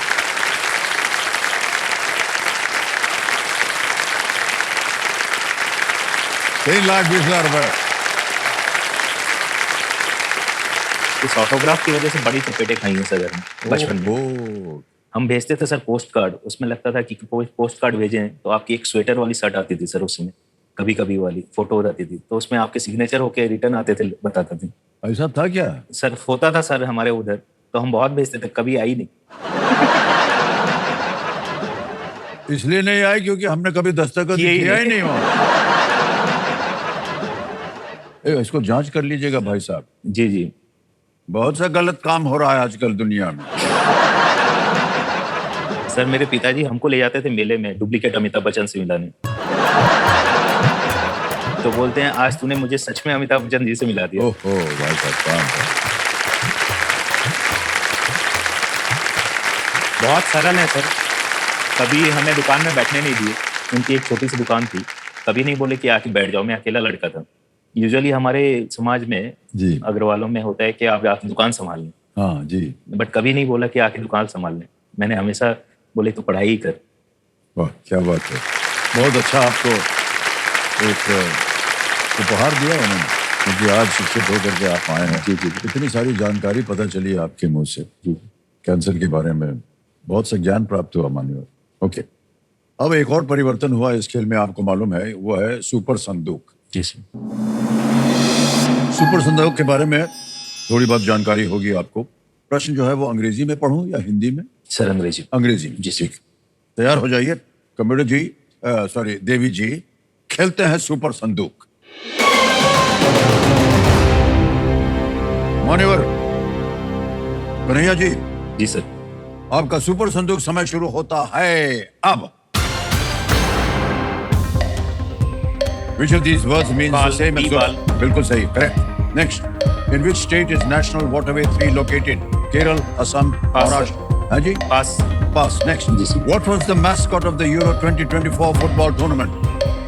₹3,20,000। इस ऑटोग्राफ की वजह से बड़ी चपेटें खाई हैं सर बचपन में। ओह, हम भेजते थे सर पोस्ट कार्ड, उसमें लगता था कि पोस्ट कार्ड भेजें तो आपकी एक स्वेटर वाली शर्ट आती थी सर, उसमें कभी कभी वाली फोटो हो जाती थी, तो उसमें आपके सिग्नेचर होके रिटर्न आते थे, बताते थे ऐसा था क्या? सर। होता था सर हमारे उधर, तो हम बहुत भेजते थे, कभी आई नहीं। इसलिए नहीं आए क्योंकि हमने कभी दस्तखत किया ही किया ही नहीं। नहीं वहां। इसको जांच कर लीजिएगा भाई साहब, जी जी। बहुत सा गलत काम हो रहा है आजकल दुनिया में। सर मेरे पिताजी हमको ले जाते थे मेले में डुप्लीकेट अमिताभ बच्चन से मिलाने, तो बोलते हैं आज तूने मुझे सच में अमिताभ बच्चन जी से मिला दिया। ओहो भाई साहब, काम है। बहुत सरल है सर, कभी हमें दुकान में बैठने नहीं दिए, उनकी एक छोटी सी दुकान थी, कभी नहीं बोले कि आके बैठ जाओ, मैं अकेला लड़का था। यूजुअली हमारे समाज में जी अग्रवालों में होता है कि आप आके दुकान संभाल लें, हाँ जी, बट कभी नहीं बोला कि आके दुकान संभाल लें। मैंने हमेशा बोले तो पढ़ाई ही कर। वाह क्या बात है। बहुत अच्छा आपको एक उपहार दिया उन्होंने, क्योंकि आज शिक्षित होकर के आप आए हैं। जी जी इतनी सारी जानकारी पता चली आपके मुंह से कैंसर के बारे में, बहुत सा ज्ञान प्राप्त हुआ मान्यवर। ओके, अब एक और परिवर्तन हुआ इस खेल में, आपको मालूम है, वो है सुपर संदूक। जी सर। सुपर संदूक के बारे में थोड़ी बहुत जानकारी होगी आपको। प्रश्न जो है वो अंग्रेजी में पढ़ूं या हिंदी में? सर अंग्रेजी। अंग्रेजी में। जी ठीक, तैयार हो जाइए कंप्यूटर जी, सॉरी देवी जी, खेलते हैं सुपर संदूक। मान्यवर कन्हैया जी, जी सर। आपका सुपर संदूक समय शुरू होता है अब। Which of these words means the Ball, same as B-ball. बिल्कुल सही, correct. Next, in which state is National Waterway 3 located? Kerala, Assam, Maharashtra. हाँ जी, पास। pass. Next, जी sir. what was the mascot of the Euro 2024 football tournament?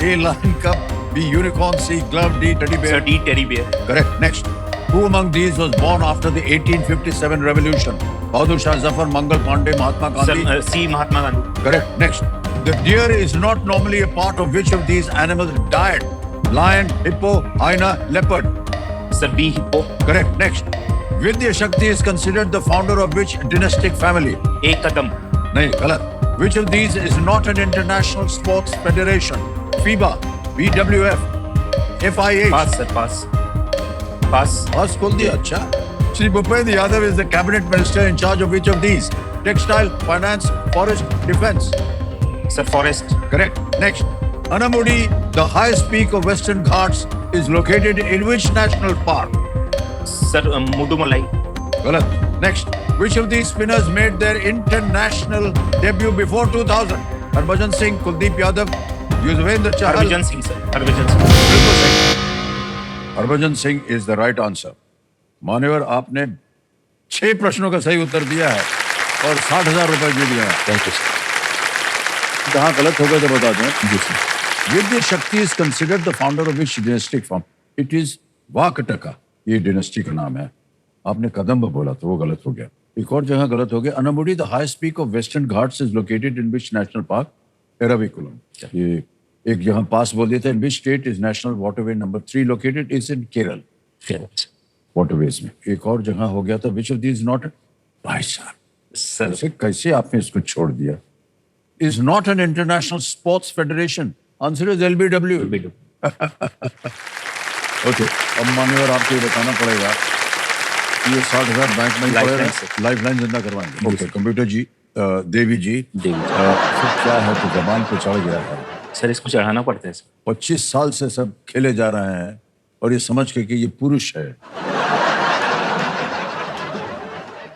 A. Lion Cup, B. Unicorn, C. Glove, D. Teddy bear. Sir D teddy bear. Correct. Next, who among these was born after the 1857 revolution? Bahadur Shah Zafar, Mangal Pandey, Mahatma Gandhi. Sir C Mahatma Gandhi. Correct. Next, the deer is not normally a part of which of these animals' diet? Lion, hippo, hyena, leopard. Sir B hippo. Correct. Next, Vidya Shakti is considered the founder of which dynastic family? एक कदम। नहीं, गलत. Which of these is not an international sports federation? FIBA, BWF, FIH. Pass sir पास। पास। पास खोल दिया, अच्छा. Shri Bhupendra Yadav is the cabinet minister in charge of which of these? Textile, finance, forest, defense. Sir forest. Correct. Next, Anamudi, the highest peak of Western Ghats, is located in which national park? Sir Mudumalai. Galat. Next, which of these spinners made their international debut before 2000? Harbhajan Singh, Kuldeep Yadav, Yuzvendra Chahal. Harbhajan Singh sir, Harbhajan Singh. बिल्कुल सही। Harbhajan Singh is the right answer. मान्यवर आपने 6 प्रश्नों का सही उत्तर दिया है और 60,000 रुपए जीत गए हैं। Thank you sir. जहाँ गलत हो गए तो बता दें। जी sir. Vidya Shakti is considered the founder of which dynastic form? It is Vakataka. ये डिनेस्टी का नाम है। आपने कदम्ब बोला तो वो गलत हो गया। एक और जगह गलत हो गया। Anamudi, the highest peak of Western Ghats, is located in which national park? Eraviकुलम। ये एक जहाँ पास बोल दिया था। In which state is National Waterway number 3 located? Is in Kerala. Correct. Waterways में। एक और जगह हो गया था। Which of these not? भाई साहब, सर कैसे कैसे आपने इसको छोड़ दिया? Is not an international sports federation, answer is LBW. Okay, अब मान्यवर आपको ये बताना पड़ेगा कि ये 60,000 बैंक में ही Lifeline पड़ेगा, से। लाइफलाइन जिंदा करवाएंगे। ओके, कंप्यूटर जी, देवी जी, देवी जी। सब क्या है तो जबान पे चढ़ गया है। सर इसको चढ़ाना पड़ता है सर। 25 साल से सब खेले जा रहे हैं और ये समझ के कि ये पुरुष है,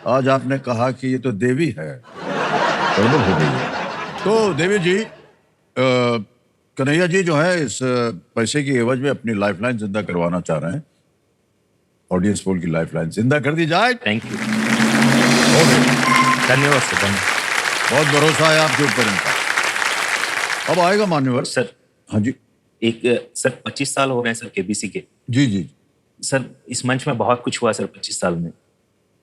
आज आपने कहा कि ये तो देवी है, गड़बड़ हो गई है। तो देवी जी, कन्हैया जी जो है इस पैसे की एवज में अपनी लाइफलाइन जिंदा करवाना चाह रहे हैं। ऑडियंस पोल की लाइफलाइन जिंदा कर दी जाए। थैंक यू, हो गई। धन्यवाद सर, धन्यवाद। बहुत भरोसा है आपके ऊपर इनका। अब आएगा मान्यवर। सर हाँ जी एक सर 25 साल हो गए सर केबीसी के। जी जी। सर इस मंच में बहुत कुछ हुआ सर 25 साल में।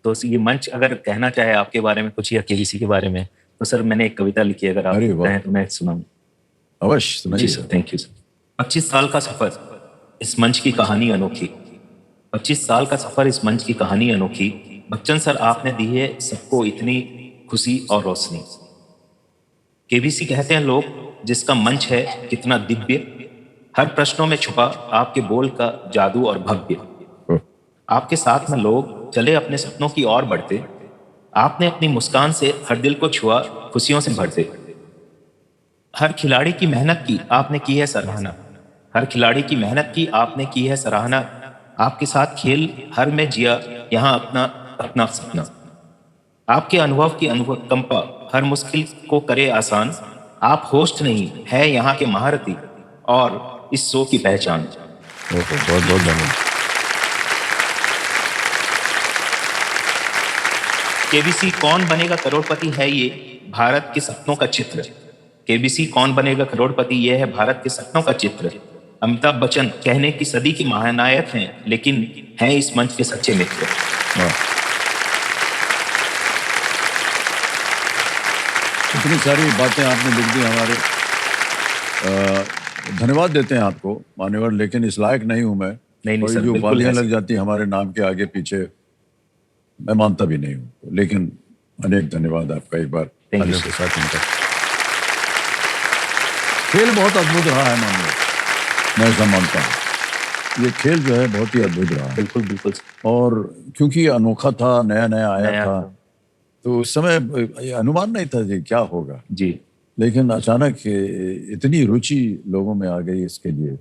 तो ये मंच अगर कहना चाहे आपके बारे में कुछ या केबीसी के बारे में, तो सर मैंने एक कविता लिखी है, अगर आप अरे वाह। कहें तो मैं सुनाऊं। अवश्य जी सुनाइए। Sir, thank you sir. 25 साल का सफर, इस मंच की कहानी अनोखी। 25 साल का सफर, इस मंच की कहानी अनोखी। बच्चन सर आपने दी है सबको इतनी खुशी और रोशनी। केबीसी कहते हैं लोग, जिसका मंच है कितना दिव्य, हर प्रश्नों में छुपा आपके बोल का जादू और भव्य। ओह, आपके साथ में लोग चले अपने सपनों की ओर बढ़ते, आपने अपनी मुस्कान से हर दिल को छुआ, खुशियों से भरते। हर खिलाड़ी की मेहनत की आपने की है सराहना, हर खिलाड़ी की मेहनत की आपने की है सराहना। आपके साथ खेल हर में जिया यहाँ अपना अपना सपना। आपके अनुभव की अनुकंपा हर मुश्किल को करे आसान। आप होस्ट नहीं है यहाँ के महारथी और इस शो की पहचान। ओहो, बहुत बहुत धन्यवाद। केबीसी कौन बनेगा करोड़पति है ये भारत के सपनों का चित्र। केबीसी कौन बनेगा करोड़पति ये है भारत के सपनों का चित्र। अमिताभ बच्चन कहने की सदी की महानायक हैं, लेकिन हैं इस मंच के सच्चे मित्र। वाह। इतनी सारी बातें आपने लिख दी हमारे, धन्यवाद देते हैं आपको मान्यवर, लेकिन इस लायक नहीं हूं मैं। नहीं और सर, जो बिल्कुल उपाधियां है लग जाती हैं हमारे नाम के आगे पीछे, मैं मानता भी नहीं हूं, लेकिन अनेक धन्यवाद आपका एक बार you, तालियों sir. के साथ इनका। खेल बहुत अद्भुत रहा है मान्यवर, मैं ऐसा मानता हूँ। ये खेल जो है बहुत ही अद्भुत रहा है, बिल्कुल बिल्कुल और क्योंकि ये अनोखा था, नया नया आया नया था, तो उस समय ये अनुमान नहीं था जी क्या होगा, जी। लेकिन अचानक इतनी रुचि लोगों में आ गई इसके लिए।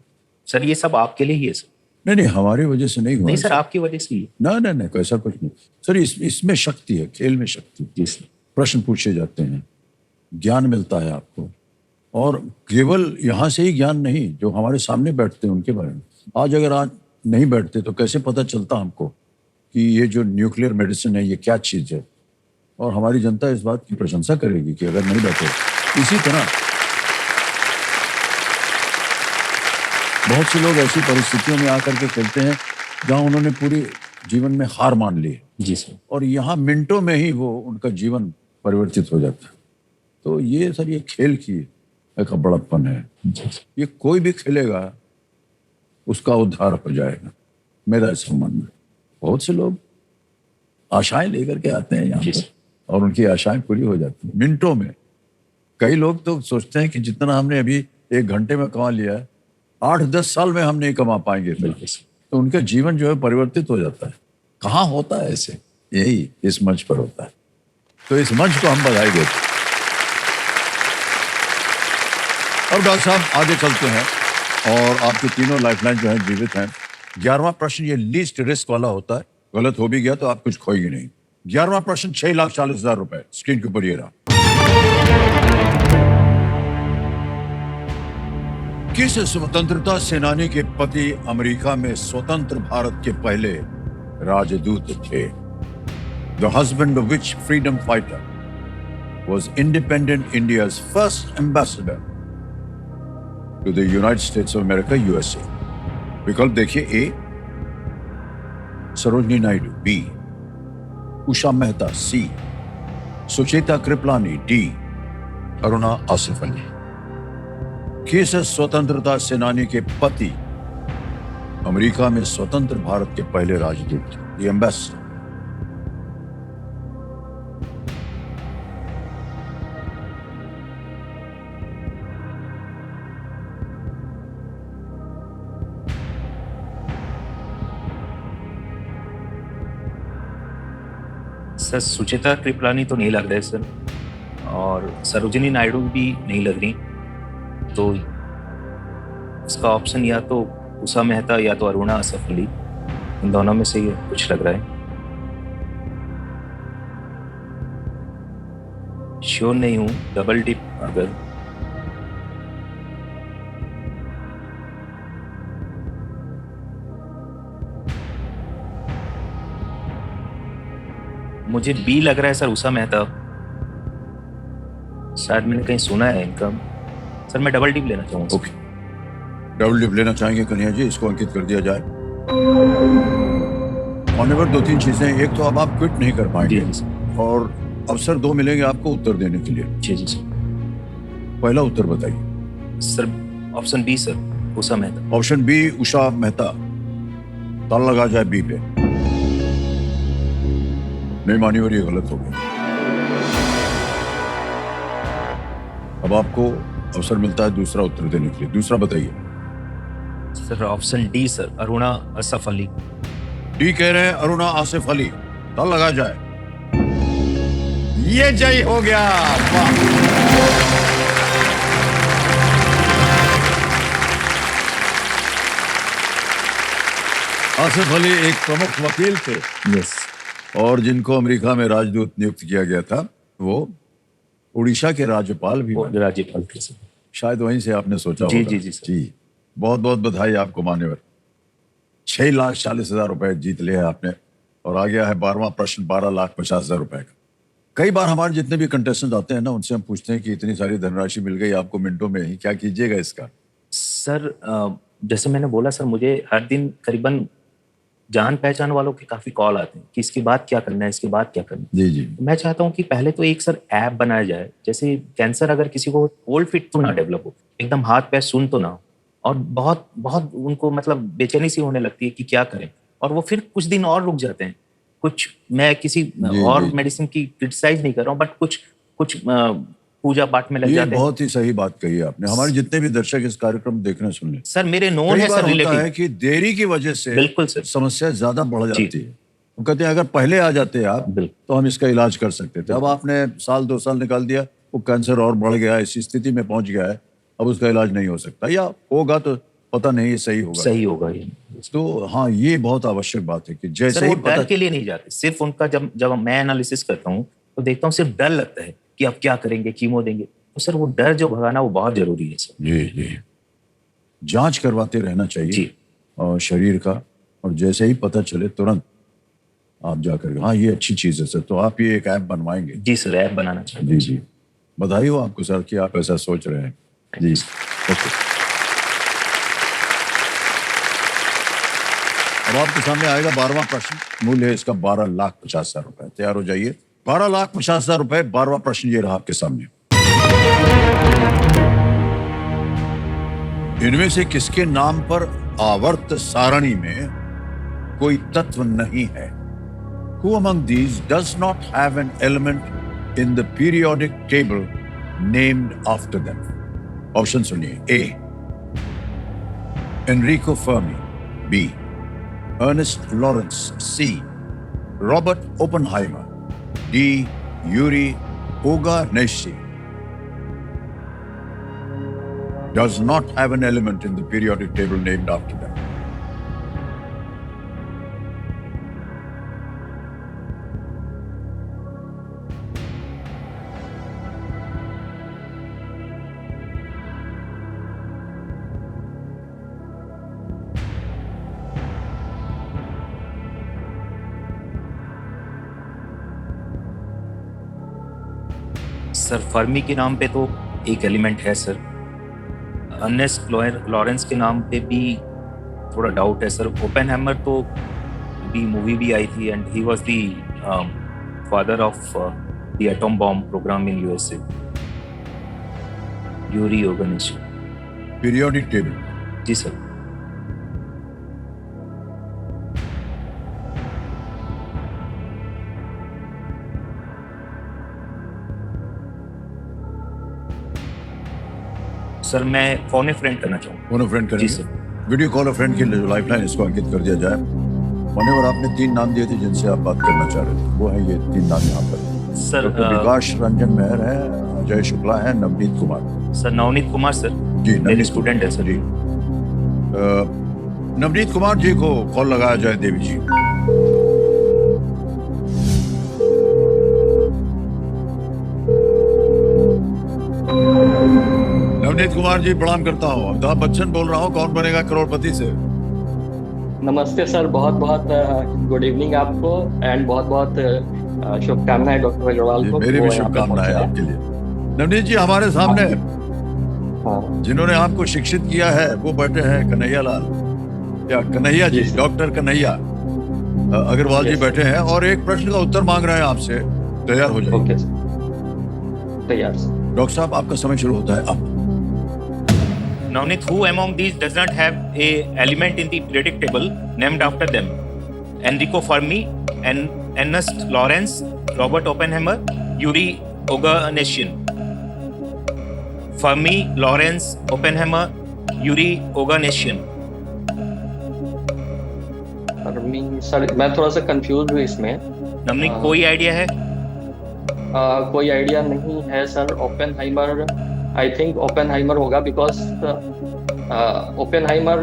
सर ये सब आपके लिए ही है सर। नहीं नहीं, हमारी वजह से नहीं हुआ। नहीं सर, आपकी वजह से ही है। ना ना ना, ऐसा कुछ नहीं सर। इसमें शक्ति है, खेल में शक्ति। जी सर। प्रश्न पूछे जाते हैं, ज्ञान मिलता है आपको, और केवल यहाँ से ही ज्ञान नहीं, जो हमारे सामने बैठते हैं उनके बारे में। आज अगर आज नहीं बैठते तो कैसे पता चलता हमको कि ये जो न्यूक्लियर मेडिसिन है ये क्या चीज़ है, और हमारी जनता इस बात की प्रशंसा करेगी कि अगर नहीं बैठे। इसी तरह बहुत से लोग ऐसी परिस्थितियों में आकर के खेलते हैं जहां उन्होंने पूरी जीवन में हार मान ली है, जी सर। और यहाँ मिनटों में ही वो उनका जीवन परिवर्तित हो जाता है। तो ये सर, ये खेल की एक बड़प्पन है। ये कोई भी खेलेगा उसका उद्धार हो जाएगा, मेरा ऐसा मानना है। बहुत से लोग आशाएं लेकर के आते हैं यहाँ जी पर, सर। और उनकी आशाएं पूरी हो जाती हैं मिनटों में। कई लोग तो सोचते हैं कि जितना हमने अभी 1 घंटे में कमा लिया है, 8-10 साल में हम नहीं कमा पाएंगे इतना। बिल्कुल सर। तो उनका जीवन जो है परिवर्तित हो जाता है। कहाँ होता है ऐसे? यही इस मंच पर होता है। तो इस मंच को हम बधाई देते हैं। और डॉक्टर साहब आगे चलते हैं, और आपकी तीनों लाइफलाइन जो है जीवित हैं। 11वां प्रश्न ये लीस्ट रिस्क वाला होता है, गलत हो भी गया तो आप कुछ खोएंगे नहीं। 11वां प्रश्न 6,40,000 रुपए, स्क्रीन के ऊपर ये रहा। किस स्वतंत्रता सेनानी के पति अमेरिका में स्वतंत्र भारत के पहले राजदूत थे? The husband of which freedom fighter was independent India's first ambassador to the United States of America, USA? विकल्प देखिए, ए सरोजनी नायडू, बी उषा मेहता, सी सुचेता कृपलानी, डी अरुणा आसिफ अली। किस स्वतंत्रता सेनानी के पति अमेरिका में स्वतंत्र भारत के पहले राजदूत थे, एम्बेसडर? सर सुचित्रा कृपलानी तो नहीं लग रहे सर, और सरोजिनी नायडू भी नहीं लग रही, तो इसका ऑप्शन या तो उषा मेहता या तो अरुणा असफ अली, इन दोनों में से ये कुछ लग रहा है। श्योर नहीं हूँ, डबल डिप अगर। मुझे बी लग रहा है सर, उषा मेहता, शायद मैंने कहीं सुना है इनका। सर मैं डबल डिप लेना चाहूँगा। ओके, डबल डिप लेना चाहेंगे कन्हैया जी, इसको अंकित कर दिया जाए। मान्यवर, 2-3 चीजें, एक तो अब आप क्विट नहीं कर पाएंगे जी सर। और अवसर 2 मिलेंगे आपको उत्तर देने के लिए। जी जी सर। पहला उत्तर बताइए। Sir option B sir, Usha Mehta. Option B, Usha Mehta. ताला लगा जाए बी पे। नहीं मान्यवर, ये गलत हो गया। अब आपको अवसर मिलता है दूसरा उत्तर देने के लिए। दूसरा बताइए। Sir option D sir, Aruna Asaf Ali. D कह रहे हैं अरुणा आसिफ अली। ताला लगा जाए। ये जय हो गया। वाह। आसिफ अली एक प्रमुख वकील थे यस। और जिनको अमेरिका में राजदूत नियुक्त किया गया था। वो उड़ीसा के राज्यपाल भी बने। राज्यपाल थे सर। शायद वहीं से आपने सोचा जी, होगा। जी, जी, सर। जी, बहुत बहुत बधाई आपको मान्यवर। 6,40,000 रुपए जीत लिए हैं आपने और आ गया है 12वां प्रश्न, 12,50,000 रुपए का। कई बार हमारे जितने भी कंटेस्टेंट आते हैं ना, उनसे हम पूछते हैं कि इतनी सारी धनराशि मिल गई आपको मिनटों में ही, क्या कीजिएगा इसका? सर जैसे मैंने बोला सर, मुझे हर दिन करीबन जान पहचान वालों के काफी कॉल आते हैं कि इसके बाद क्या करना है, इसके बाद क्या करना है। जी जी। मैं चाहता हूँ कि पहले तो एक सर ऐप बनाया जाए, जैसे कैंसर अगर किसी को कोल्ड फिट तो ना डेवलप हो, एकदम हाथ पैर सुन तो ना हो, और बहुत बहुत उनको मतलब बेचैनी सी होने लगती है कि क्या करें, और वो फिर कुछ दिन और रुक जाते हैं। कुछ मैं किसी और मेडिसिन की क्रिटिसाइज नहीं कर रहा हूँ, बट कुछ पूजा पाठ में लग ये जाते हैं। बहुत ही सही बात कही है आपने। हमारे जितने भी दर्शक इस कार्यक्रम देखने सुन ले, सर मेरे नोन कई है बार सर होता रिलेटिव। है कि देरी की वजह से बिल्कुल सर। समस्या ज्यादा बढ़ जी। जाती है। वो कहते हैं अगर पहले आ जाते आप बिल्कुल। तो हम इसका इलाज कर सकते थे। अब आपने 1-2 साल निकाल दिया, वो कैंसर और बढ़ गया, ऐसी स्थिति में पहुंच गया है, अब उसका इलाज नहीं हो सकता, या होगा तो पता नहीं ये सही होगा। सही होगा ये। तो हाँ, ये बहुत आवश्यक बात है कि जैसे सर ही वो डर के लिए नहीं जाते, सिर्फ उनका जब मैं एनालिसिस करता हूँ तो देखता हूँ सिर्फ डर लगता है कि अब क्या करेंगे, कीमो देंगे, तो सर वो डर जो भगाना वो बहुत जरूरी है सर। जी जी, जांच करवाते रहना चाहिए जी। और शरीर का, और जैसे ही पता चले तुरंत आप जाकर, हाँ ये अच्छी चीज है सर। तो आप ये एक ऐप बनवाएंगे? जी सर, ऐप बनाना चाहिए। जी जी, बधाई हो आपको सर कि आप ऐसा सोच रहे हैं। जी ओके। अब आपके सामने आएगा 12वां प्रश्न। मूल्य है इसका 12,50,000 रुपए। तैयार हो जाइए। 12,50,000 रुपए। 12वां प्रश्न ये रहा आपके सामने। इनमें से किसके नाम पर आवर्त सारणी में कोई तत्व नहीं है? Who among these does not have an element in the periodic table named after them? Option सुनिए। A. Enrico Fermi. B. Ernest Lawrence. C. Robert Oppenheimer. D. Yuri Gagarin. Does not have an element in the periodic table named after them. Sir Fermi के नाम पे तो एक element है sir. Ernest Lawrence के नाम पे भी थोड़ा डाउट है सर। ओपेनहैमर तो अभी मूवी भी आई थी, and he was the father of the atom bomb programme in USA. Yuri Gagarin. Periodic table. जी सर। सर मैं फोन ए फ्रेंड करना चाहूँगा। फोन फ्रेंड करेंगे? जी सर। वीडियो कॉल फ्रेंड के लिए जो लाइफलाइन, इसको अंकित कर दिया जाए। मान्यवर आपने 3 नाम दिए थे जिनसे आप बात करना चाह रहे थे, वो है ये 3 नाम यहाँ पर। सर डॉक्टर विकास रंजन मेहर है, अजय शुक्ला है, नवनीत कुमार। सर नवनीत कुमार सर जी, मेरे नवनीत स्टूडेंट है सर। जी। नवनीत कुमार जी को कॉल लगाया जाए देवी जी। नवनीत कुमार जी प्रणाम करता हूँ, अमिताभ बच्चन बोल रहा हूँ, कौन बनेगा करोड़पति से। नमस्ते सर, बहुत बहुत गुड इवनिंग आपको एंड बहुत बहुत शुभकामनाएं डॉक्टर अग्रवाल को। मेरी भी वो यहाँ पे शुभकामनाएं पहुंचे हैं। आपके लिए। नवनीत जी हमारे सामने हाँ जिन्होंने आपको शिक्षित किया है वो बैठे हैं कन्हैया लाल, क्या कन्हैया जी, जी, सर। डॉक्टर कन्हैया अग्रवाल जी Yes, बैठे हैं और एक प्रश्न का उत्तर मांग रहे हैं आपसे। तैयार हो जाइए। ओके सर, तैयार सर। डॉक्टर साहब आपका समय शुरू होता है अब। Navneet, who among these does not have a element in the periodic table named after them? Enrico Fermi, Ernest Lawrence, Robert Oppenheimer, Yuri Gagarin. Fermi, Lawrence, Oppenheimer, Yuri Gagarin. Sir मैं थोड़ा सा कंफ्यूज हूँ इसमें। नवनीत हाँ। कोई idea है? कोई idea नहीं है sir. Oppenheimer, I think Oppenheimer होगा बिकॉज ओपेनहाइमर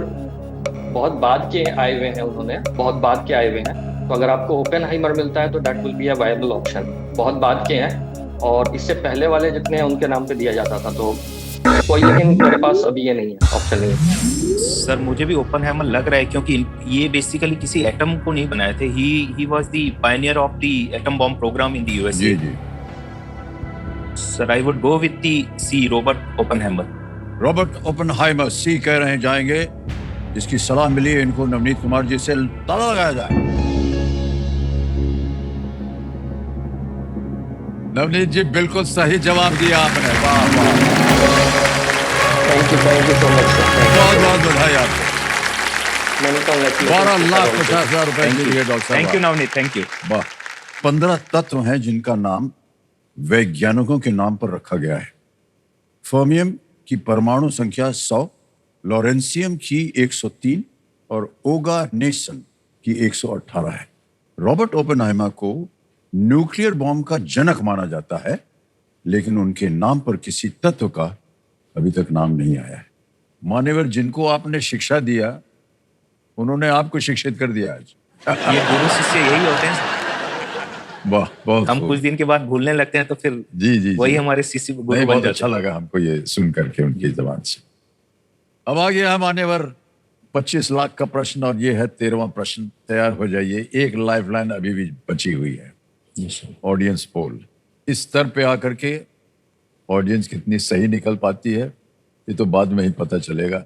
बहुत बाद के आए हुए हैं, उन्होंने बहुत बाद के आए हुए हैं। तो अगर आपको ओपेनहाइमर मिलता है तो that will be a viable option. बहुत बाद के हैं और इससे पहले वाले जितने हैं उनके नाम पे दिया जाता था, तो कोई, लेकिन मेरे पास अभी ये नहीं है, ऑप्शन नहीं है। सर मुझे भी ओपनहाइमर लग रहा है क्योंकि ये बेसिकली किसी एटम को नहीं बनाए थे। He was the pioneer of the atom bomb programme in the USA. जी जी। Sir I would go with the C, Robert Oppenheimer. Robert Oppenheimer C कह रहे हैं जाएंगे। इसकी सलाह मिली है इनको नवनीत कुमार जी से, ताला लगाया जाए। नवनीत जी बिल्कुल सही जवाब दिया आपने, वाह वाह, thank you so much sir. बहुत बहुत बधाई आपको। मैंने 12,50,000 रुपए के लिए डॉक्टर साहब। Thank you Navneet, thank you. वाह। 15 तत्व हैं जिनका नाम वैज्ञानिकों के नाम पर रखा गया है। फर्मियम की परमाणु संख्या 100, लॉरेंसियम की 103 और ओगानेसन की 118 है। रॉबर्ट ओपेनहाइमर को न्यूक्लियर बॉम्ब का जनक माना जाता है, लेकिन उनके नाम पर किसी तत्व का अभी तक नाम नहीं आया है। मान्यवर जिनको आपने शिक्षा दिया उन्होंने आपको शिक्षित कर दिया आज। ये गुरु शिष्य यही होते हैं। वाह, बहुत हम खूब। कुछ दिन के बाद भूलने लगते हैं तो फिर जी जी वही जी। हमारे शिष्य गुरु नहीं, बन बहुत जाते अच्छा हैं। लगा हमको ये सुन करके उनकी जबान से। अब आ गया है मान्यवर 25 लाख का प्रश्न और ये है 13वां प्रश्न। तैयार हो जाइए। एक लाइफलाइन अभी भी बची हुई है, ऑडियंस पोल। इस स्तर पे आकर के ऑडियंस कितनी सही निकल पाती है ये तो बाद में ही पता चलेगा,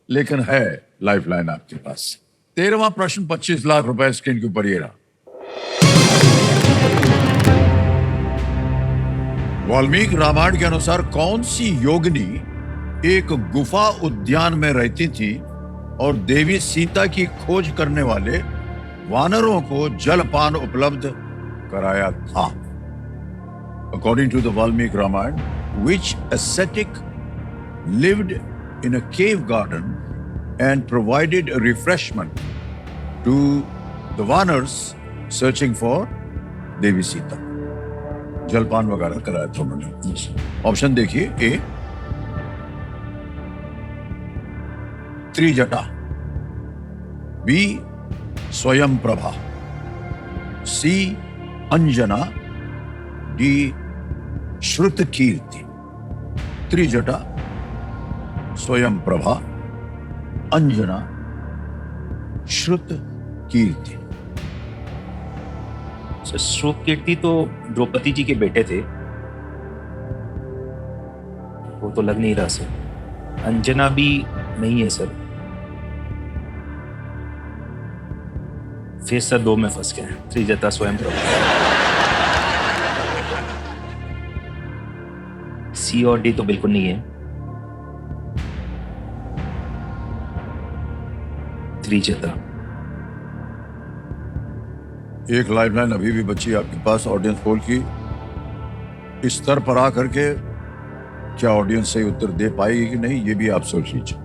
लेकिन है लाइफलाइन आपके पास। 13वां प्रश्न 25 लाख रुपए स्क्रीन के ऊपर ये रहा। वाल्मीकि रामायण के अनुसार कौन सी योगिनी एक गुफा उद्यान में रहती थी और देवी सीता की खोज करने वाले वानरों को जलपान उपलब्ध कराया था? According to the Valmiki Ramayana, which ascetic lived in a cave garden and provided refreshment to the Vanars searching for देवी सीता? जलपान वगैरह कराया था उन्होंने। ऑप्शन देखिए। ए त्रिजटा, बी स्वयं प्रभा, सी अंजना, डी श्रुत कीर्ति। त्रिजटा, स्वयं प्रभा, अंजना, श्रुत कीर्ति। सर श्रुत कीर्ति तो द्रौपदी जी के बेटे थे, वो तो लग नहीं रहा सर। अंजना भी नहीं है सर। फिर सर 2 में फंस गए। त्रिजटा स्वयं प्रभा। सी और डी तो बिल्कुल नहीं है। त्रिजटा। एक लाइफलाइन अभी भी बची है आपके पास ऑडियंस पोल की। इस स्तर पर आकर के क्या ऑडियंस सही उत्तर दे पाएगी कि नहीं, ये भी आप सोच लीजिए।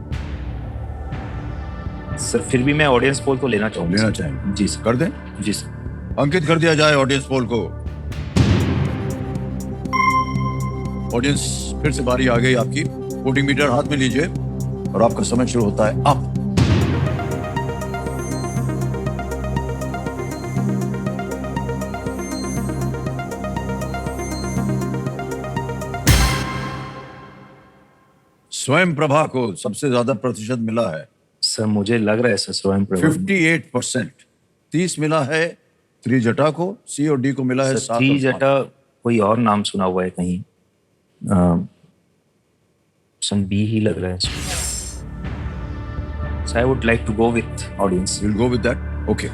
सर फिर भी मैं ऑडियंस पोल तो लेना चाहूंगा। लेना चाहेंगे? जी सर। कर दें? जी सर। अंकित कर दिया जाए ऑडियंस पोल को। ऑडियंस फिर से बारी आ गई आपकी। वोटिंग मीटर हाथ में लीजिए और आपका समय शुरू होता है अब। स्वयं प्रभा को सबसे ज्यादा प्रतिशत मिला है, सर मुझे लग रहा है सर स्वयं प्रभा। 58%। 30 मिला है त्रिजटा को, सी और डी को मिला है 7 और 5। त्रिजटा कोई और नाम सुना हुआ है कहीं, ऑप्शन बी ही लग रहा है। So I would like to go with audience. Will go with that. Okay,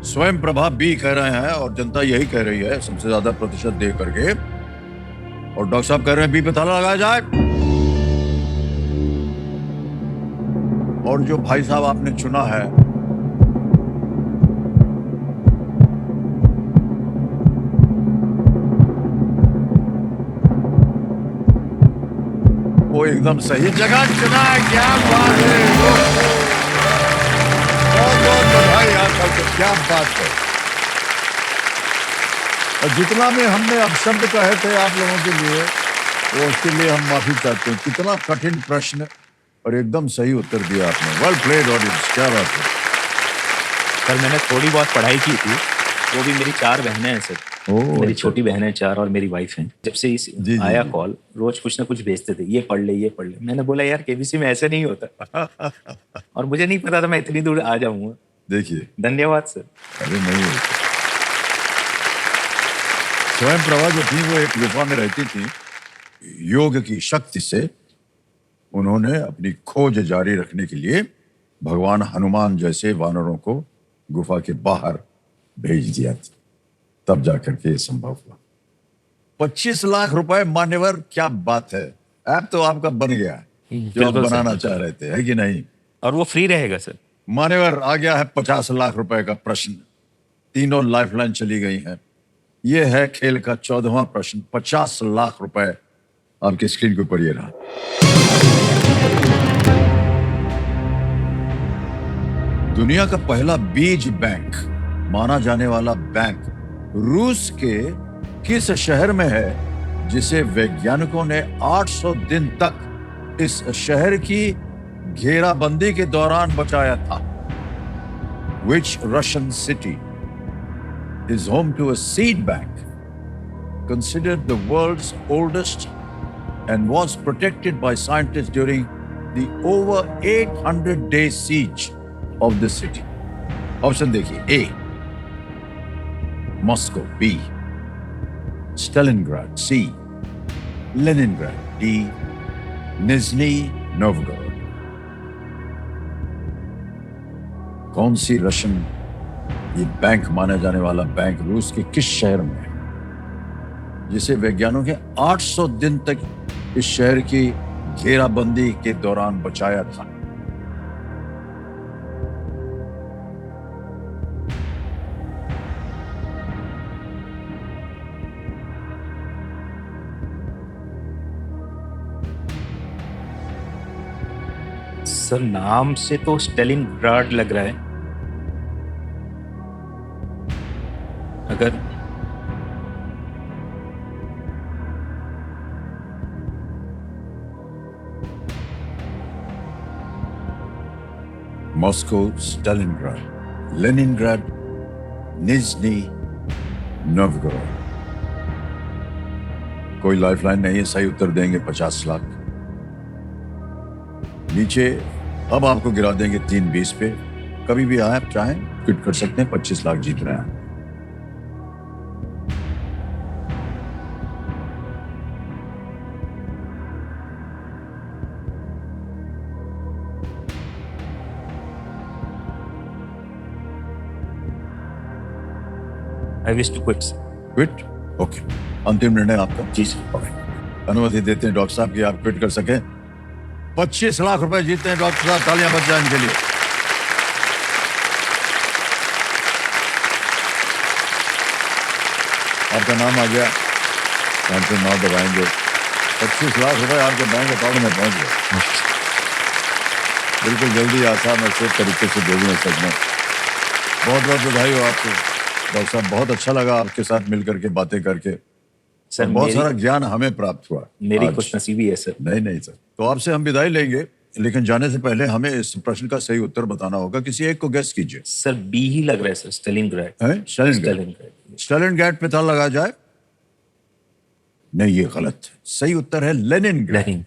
Swayam Prabha B कह रहे हैं और जनता यही कह रही है सबसे ज्यादा प्रतिशत दे करके। और डॉक्टर साहब कह रहे हैं बी पे ताला लगाया जाए। और जो भाई साहब आपने चुना है वो एकदम सही जगह चुना है। क्या बात है, बहुत बहुत बधाई आप सबको, क्या बात है। और जितना में हमने अपशब्द कहे थे आप लोगों के लिए, वो उसके लिए हम माफी चाहते हैं। कितना कठिन प्रश्न और एकदम सही उत्तर दिया आपने। वेल प्लेड ऑडियंस, क्या बात है। सर मैंने थोड़ी बहुत पढ़ाई की थी, वो भी मेरी 4 बहनें हैं सर। मेरी अच्छा। छोटी बहन है 4 और मेरी वाइफ है। जब से इस जी, आया जी। कॉल, रोज कुछ ना कुछ भेजते थे, ये पढ़ ले ये पढ़ ले। मैंने बोला यार केबीसी में ऐसे नहीं होता और मुझे नहीं पता था मैं इतनी दूर आ जाऊंगा। देखिए, धन्यवाद सर। अरे नहीं होता। स्वयं प्रभा जो थी वो एक गुफा में रहती थी। योग की शक्ति से उन्होंने अपनी खोज जारी रखने के लिए भगवान हनुमान जैसे वानरों को गुफा के बाहर भेज दिया था। तब जाकर के ये संभव हुआ। 25 लाख रुपए मान्यवर, क्या बात है। ऐप तो आपका बन गया जो आप बिल्कुल सर। बनाना चाह रहे थे, है कि नहीं? और वो फ्री रहेगा सर। मान्यवर आ गया है 50 लाख रुपए का प्रश्न। तीनों लाइफलाइन चली गई हैं। ये है खेल का 14वां प्रश्न। 50 लाख रुपए आपकी स्क्रीन के ऊपर ये रहा। दुनिया का पहला बीज बैंक माना जाने वाला बैंक रूस के किस शहर में है, जिसे वैज्ञानिकों ने 800 दिन तक इस शहर की घेराबंदी के दौरान बचाया था? Which Russian city is home to a seed bank considered the world's oldest and was protected by scientists during the over 800-day siege of the city? Option देखिए। A Moscow, B Stalingrad, C Leningrad, D Nizhny Novgorod। कौन सी Russian ये bank माना जाने वाला bank रूस के किस शहर में है, जिसे वैज्ञानिकों ने 800 दिन तक इस शहर की घेराबंदी के दौरान बचाया था? सर नाम से तो स्टेलिनग्राड लग रहा है। अगर मॉस्को, स्टालिनग्राड, लेनिनग्राड, निज्नी नोवगोरोड। कोई लाइफलाइन नहीं है। सही उत्तर देंगे 50 लाख। नीचे अब आपको गिरा देंगे 3-20 पे। कभी भी आए आप चाहें क्विट कर सकते हैं। 25 लाख जीत रहे हैं। I wish to quit. Quit? Okay, अंतिम निर्णय आपका। जी सर। अनुमति देते हैं डॉक्टर साहब की आप क्विट कर सकें। 25 लाख रुपए जीतते हैं डॉक्टर साहब। तालियां बज जाए इनके लिए। आपका नाम आ गया, 509 दबाएंगे। 25 लाख रुपए आपके बैंक अकाउंट में पहुंच गए। बिल्कुल जल्दी आसान और सिर्फ तरीके से बोलने सकना। बहुत बहुत बधाई हो आपको डॉक्टर साहब, बहुत अच्छा लगा आपके साथ मिल करके बातें करके। सर और बहुत मेरी सारा ज्ञान हमें प्राप्त हुआ मेरी आज। खुशनसीबी है सर। नहीं नहीं सर, तो आपसे हम विदाई लेंगे, लेकिन जाने से पहले हमें इस प्रश्न का सही उत्तर बताना होगा। किसी एक को गेस कीजिए। सर बी ही लग रहा है सर, स्टालिनग्राड। हैं? स्टालिनग्राड। स्टालिनग्राड। स्टालिनग्राड पे था लगा जाए? नहीं, ये गलत है। सही उत्तर है लेनिनग्राड। लेनिन।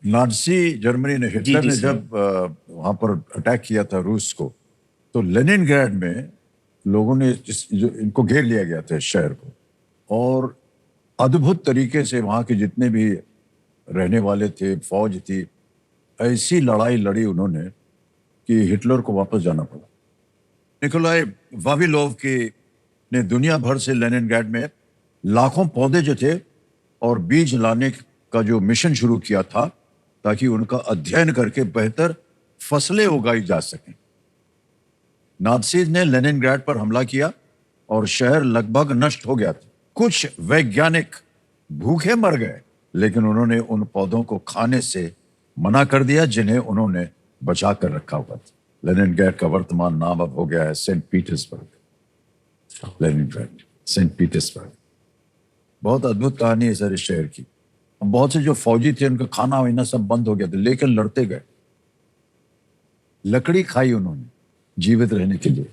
नाजी जर्मनी ने, हिटलर जी, ने सर। जब वहां पर अटैक किया था रूस को, तो लेनिनग्राड में लोगों ने इनको घेर लिया गया था इस शहर को, और अद्भुत तरीके से वहां के जितने भी रहने वाले थे, फौज थी, ऐसी लड़ाई लड़ी उन्होंने कि हिटलर को वापस जाना पड़ा। निकोलाई वाविलोव की ने दुनिया भर से लेनिनग्राड में लाखों पौधे जो थे और बीज लाने का जो मिशन शुरू किया था, ताकि उनका अध्ययन करके बेहतर फसलें उगाई जा सकें। नाज़ीज़ ने लेनिनग्राड पर हमला किया और शहर लगभग नष्ट हो गया था। कुछ वैज्ञानिक भूखे मर गए, लेकिन उन्होंने उन पौधों को खाने से मना कर दिया जिन्हें उन्होंने बचा कर रखा हुआ था। लेनिनग्राड का वर्तमान नाम अब हो गया है Saint Petersburg. Leningrad, Saint Petersburg. बहुत अद्भुत कहानी है सर इस शहर की। बहुत से जो फौजी थे उनका खाना वाना सब बंद हो गया था, लेकिन लड़ते गए। लकड़ी खाई उन्होंने जीवित रहने के लिए,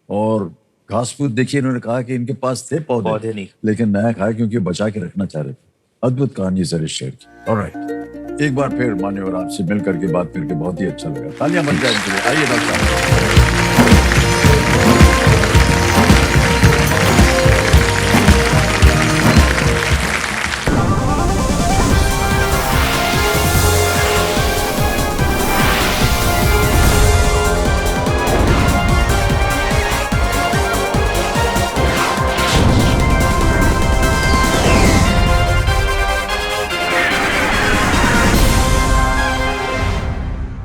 और घास फूस देखिए, इन्होंने कहा कि इनके पास थे पौधे नहीं, लेकिन नया खाया क्योंकि बचा के रखना चाह रहे थे। अद्भुत कहानी है सर इस शहर की। ऑलराइट, एक बार फिर मान्यवर आपसे मिल करके बात करके बहुत ही अच्छा लगा। तालियां बन जाए इनके लिए। आइए डॉक्टर साहब।